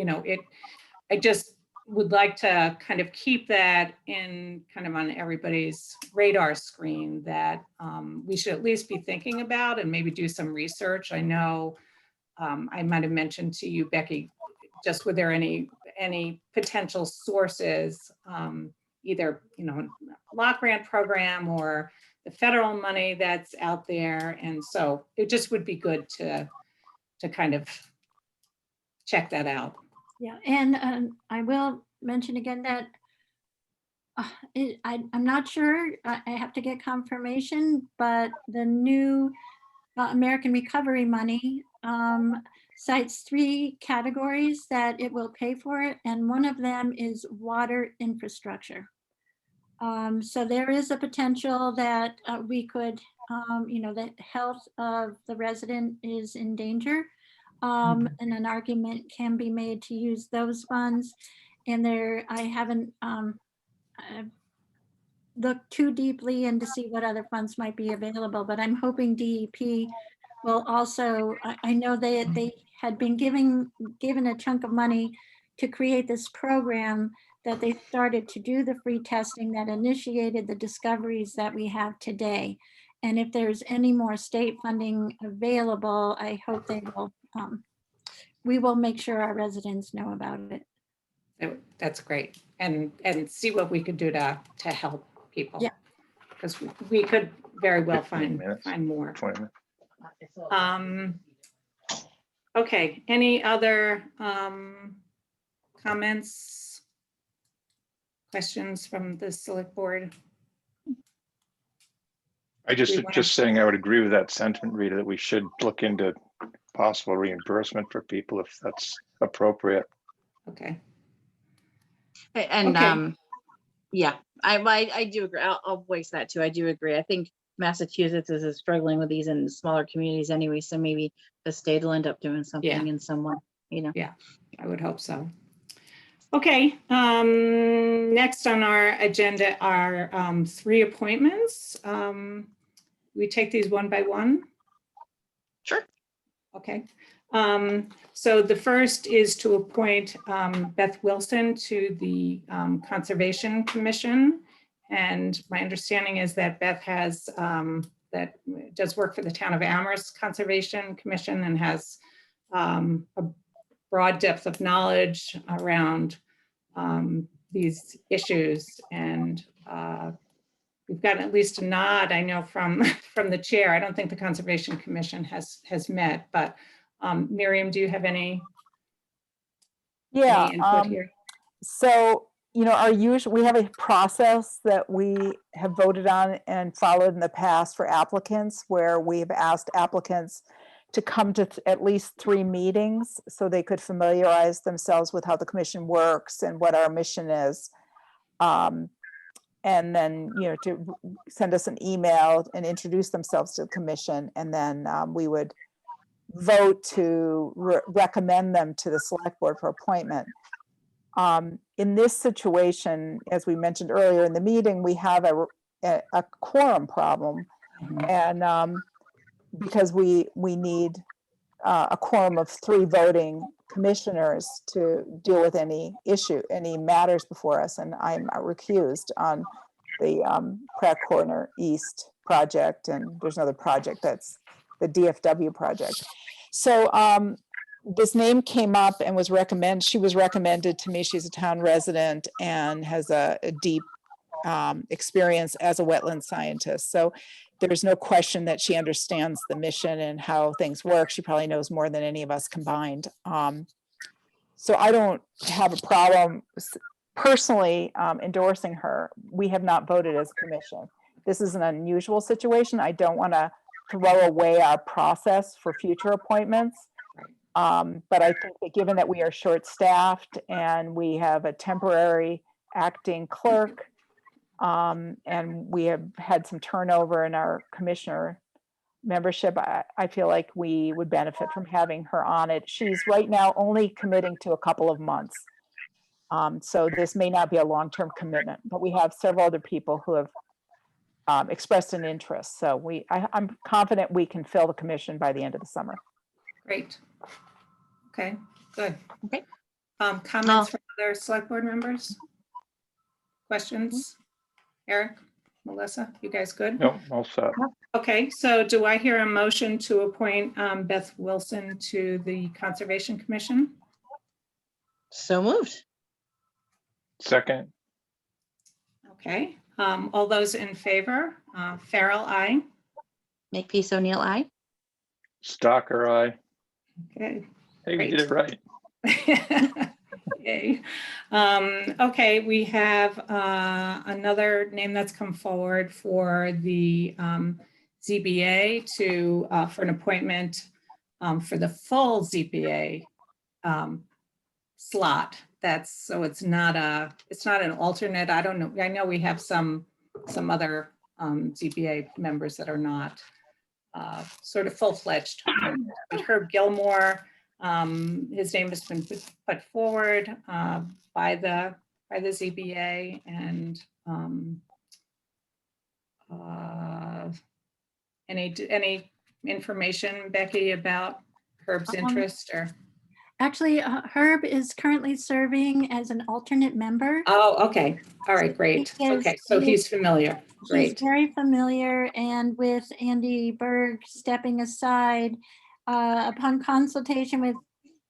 I just would like to kind of keep that in kind of on everybody's radar screen that we should at least be thinking about and maybe do some research. I know I might have mentioned to you, Becky, just were there any potential sources, either, block grant program or the federal money that's out there. And so it just would be good to kind of check that out. Yeah, and I will mention again that I'm not sure, I have to get confirmation, but the new American Recovery Money cites 3 categories that it will pay for, and one of them is water infrastructure. So there is a potential that we could, the health of the resident is in danger. And an argument can be made to use those funds. And I haven't looked too deeply into see what other funds might be available, but I'm hoping DEP will also, I know they had been given a chunk of money to create this program that they started to do the free testing that initiated the discoveries that we have today. And if there's any more state funding available, I hope they will, we will make sure our residents know about it. That's great. And see what we could do to help people. Yeah. Because we could very well 15 minutes. find more. 20 minutes. Okay, any other comments, questions from the select board? I just We wanna- saying I would agree with that sentiment, Rita, that we should look into possible reimbursement for people if that's appropriate. Okay, And Okay. yeah, I do agree. I'll voice that too. I do agree. I think Massachusetts is struggling with these in smaller communities anyway, so maybe the state will end up doing something in some way, I would hope so. Okay, next on our agenda are 3 appointments. We take these one by one? Sure. Okay. So the first is to appoint Beth Wilson to the Conservation Commission. And my understanding is that Beth has, that does work for the Town of Amherst Conservation Commission and has a broad depth of knowledge around these issues. And we've gotten at least a nod, I know, from the chair. I don't think the Conservation Commission has met, but Miriam, do you have any input here? So, we have a process that we have voted on and followed in the past for applicants, where we've asked applicants to come to at least 3 meetings so they could familiarize themselves with how the commission works and what our mission is. And then, to send us an email and introduce themselves to the commission. And then we would vote to recommend them to the select board for appointment. In this situation, as we mentioned earlier in the meeting, we have a quorum problem. And because we need a quorum of 3 voting commissioners to deal with any matters before us. And I'm recused on the Pratt Corner East project. And there's another project that's the DFW project. So this name came up and she was recommended to me. She's a town resident and has a deep experience as a wetland scientist. So there's no question that she understands the mission and how things work. She probably knows more than any of us combined. So I don't have a problem personally endorsing her. We have not voted as a commission. This is an unusual situation. I don't want to throw away our process for future appointments. But I think that given that we are short-staffed and we have a temporary acting clerk, and we have had some turnover in our commissioner membership, I feel like we would benefit from having her on it. She's right now only committing to a couple of months. So this may not be a long-term commitment, but we have several other people who have expressed an interest. So I'm confident we can fill the commission by the end of the summer. Great. Okay, good. Okay. Comments from other select board members? Questions? Eric, Melissa, you guys good? No, all set. Okay, so do I hear a motion to appoint Beth Wilson to the Conservation Commission? So moved. Second, Okay, all those in favor? Farrell, aye. Makepeace O'Neill, aye. Stalker, aye. Okay. Hey, we Great. did it right. Yay. Okay, we have another name that's come forward for the ZBA for an appointment for the full ZBA slot. So it's not an alternate. I don't know. I know we have some other ZBA members that are not sort of full-fledged. But Herb Gilmore, his name has been put forward by the ZBA, and any information, Becky, about Herb's interest or? Actually, Herb is currently serving as an alternate member. Oh, okay. All right, great. He is- Okay, so he's familiar. He's Great. very familiar, and with Andy Berg stepping aside, upon consultation with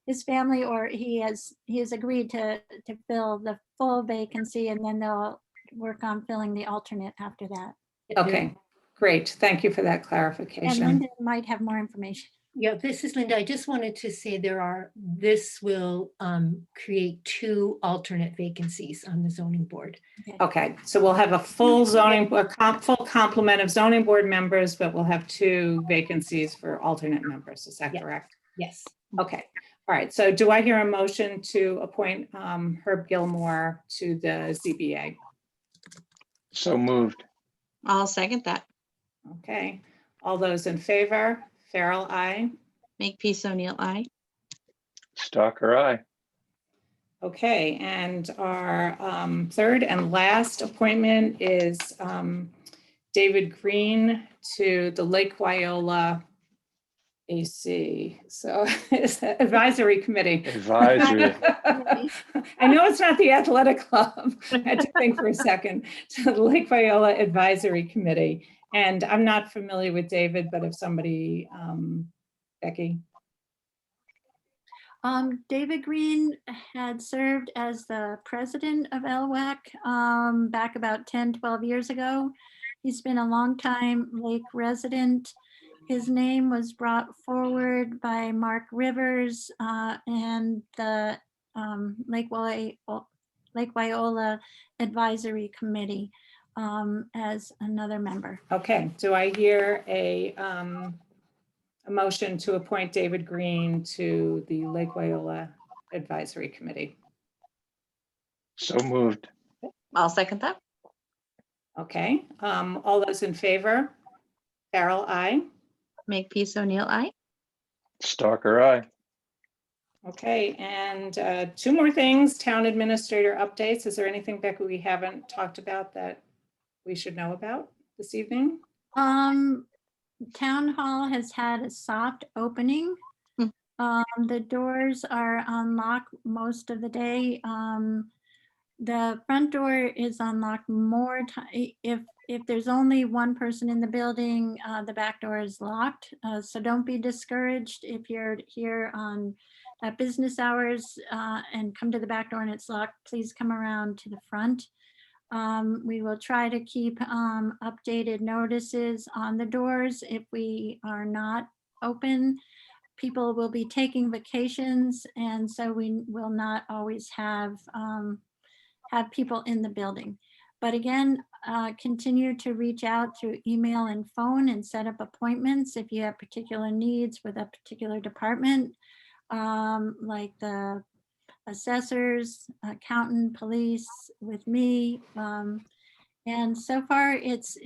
his family, or he has agreed to fill the full vacancy, and then they'll work on filling the alternate after that. Okay, great. Thank you for that And clarification. Linda might have more information. Yeah, this is Linda. I just wanted to say this will create 2 alternate vacancies on the zoning board. Okay, so we'll have a full full complement of zoning board members, but we'll have 2 vacancies for alternate members. Is that Yeah. correct? Yes. Okay, all right. So do I hear a motion to appoint Herb Gilmore to the ZBA? So moved. I'll second that. Okay, all those in favor? Farrell, aye. Makepeace O'Neill, aye. Stalker, aye. Okay, and our third and last appointment is David Green to the Lake Wyola AC. So it's the advisory committee. Advisory. I know it's not the athletic club. I had to think for a second. To the Lake Wyola Advisory Committee. And I'm not familiar with David, but if somebody, Becky. David Green had served as the president of LWAC back about 10, 12 years ago. He's been a longtime Lake resident. His name was brought forward by Mark Rivers and the Lake Wyola Advisory Committee as another member. Okay, do I hear a motion to appoint David Green to the Lake Wyola Advisory Committee? So moved. I'll second that. Okay, all those in favor? Farrell, aye. Makepeace O'Neill, aye. Stalker, aye. Okay, and 2 more things, town administrator updates. Is there anything, Becky, we haven't talked about that we should know about this evening? Town hall has had a soft opening. The doors are unlocked most of the day. The front door is unlocked more time. If if there's only one person in the building, the back door is locked. So don't be discouraged if you're here on business hours and come to the back door and it's locked. Please come around to the front. We will try to keep updated notices on the doors if we are not open. People will be taking vacations, and so we will not always have people in the building. But again, continue to reach out through email and phone and set up appointments if you have particular needs with a particular department, like the assessors, accountant, police, with me. And so far it's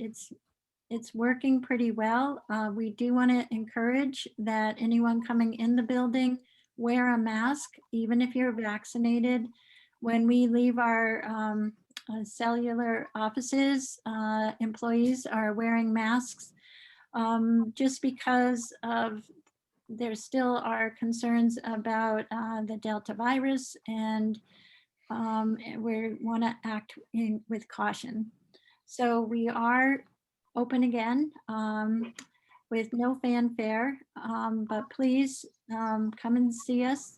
working pretty well. We do want to encourage that anyone coming in the building wear a mask, even if you're vaccinated. When we leave our cellular offices, employees are wearing masks just because of there still are concerns about the Delta virus, and we want to act with caution. So we are open again with no fanfare, but please come and see us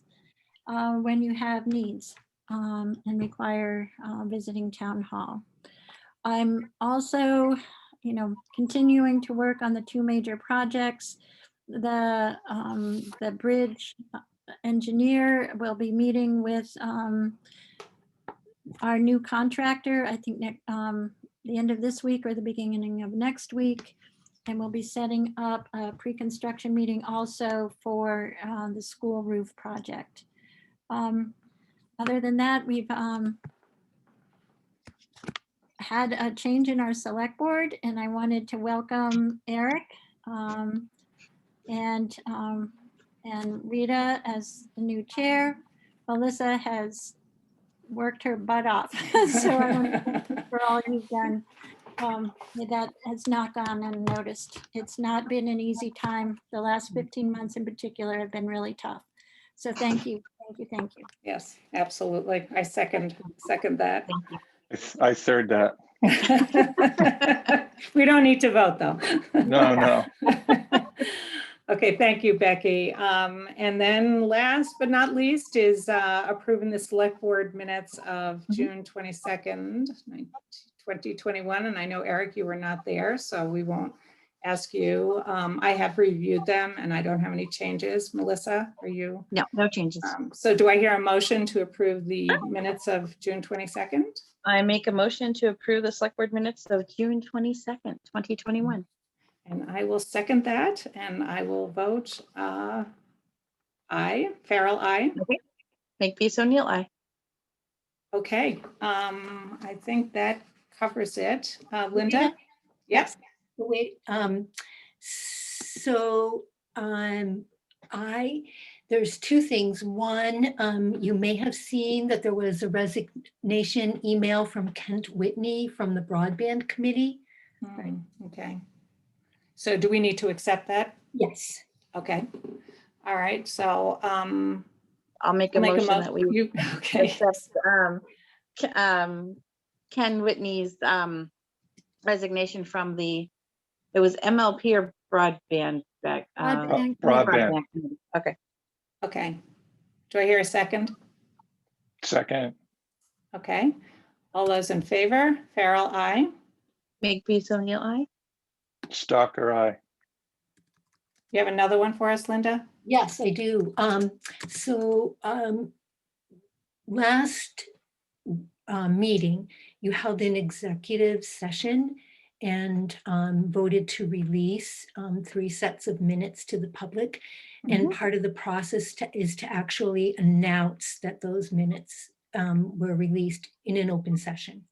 when you have needs and require visiting town hall. I'm also, continuing to work on the two major projects. The bridge engineer will be meeting with our new contractor, I think the end of this week or the beginning of next week. And we'll be setting up a pre-construction meeting also for the school roof project. Other than that, we've had a change in our select board, and I wanted to welcome Eric and Rita as the new chair. Melissa has worked her butt off. So I want to thank you for all you've done. That has not gone unnoticed. It's not been an easy time. The last 15 months in particular have been really tough. So thank you, thank you, thank you. Yes, absolutely. I second that. I third that. We don't need to vote though. No. Okay, thank you, Becky. And then last but not least is approving the select board minutes of June 22nd, 2021. And I know, Eric, you were not there, so we won't ask you. I have reviewed them and I don't have any changes. Melissa, are you? No changes. So do I hear a motion to approve the minutes of June 22nd? I make a motion to approve the select board minutes of June 22nd, 2021. And I will second that, and I will vote aye. Farrell, aye. Makepeace O'Neill, aye. Okay, I think that covers it. Linda? Yes. Wait, there's two things. One, you may have seen that there was a resignation email from Kent Whitney from the Broadband Committee. Okay. So do we need to accept that? Yes. Okay. All right, so I'll make a motion that we okay. accept Ken Whitney's resignation from it was MLP or broadband back. Broadband. Okay. Okay. Do I hear a second? Second. Okay. All those in favor? Farrell, aye. Makepeace O'Neill, aye. Stalker, aye. You have another one for us, Linda? Yes, I do. Last meeting, you held an executive session and voted to release 3 sets of minutes to the public. And part of the process is to actually announce that those minutes were released in an open session.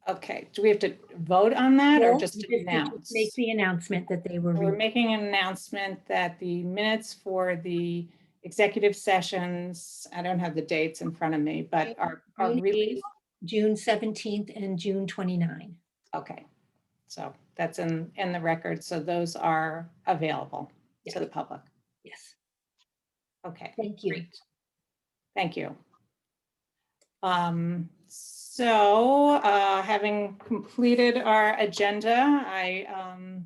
Okay, do we have to vote on that or just announce? Make the announcement that they were We're released. making an announcement that the minutes for the executive sessions, I don't have the dates in front of me, but are released. June 17th and June 29. Okay, so that's in the record. So those are available to the public. Yes. Okay. Thank you. Great. Thank you. So having completed our agenda, I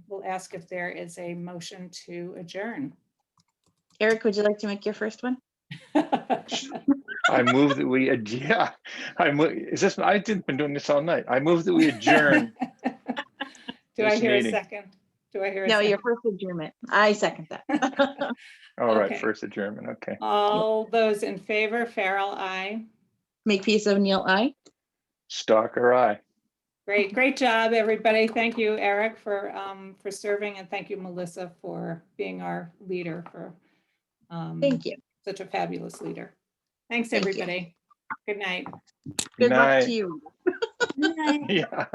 will ask if there is a motion to adjourn. Eric, would you like to make your first one? I move that we, yeah, is this, I've been doing this all night. I move that we adjourn. Do I this hear a meeting. second? Do I hear a No, second? your first adjournment. I second that. All right, Okay. first adjournment, okay. All those in favor, Farrell, aye. Make peace, O'Neill, aye. Stalker, aye. Great job, everybody. Thank you, Eric, for serving, and thank you, Melissa, for being our leader, for Thank you. such a fabulous leader. Thanks, Thank you. everybody. Good night. Good luck Night. to you. Good night. Yeah.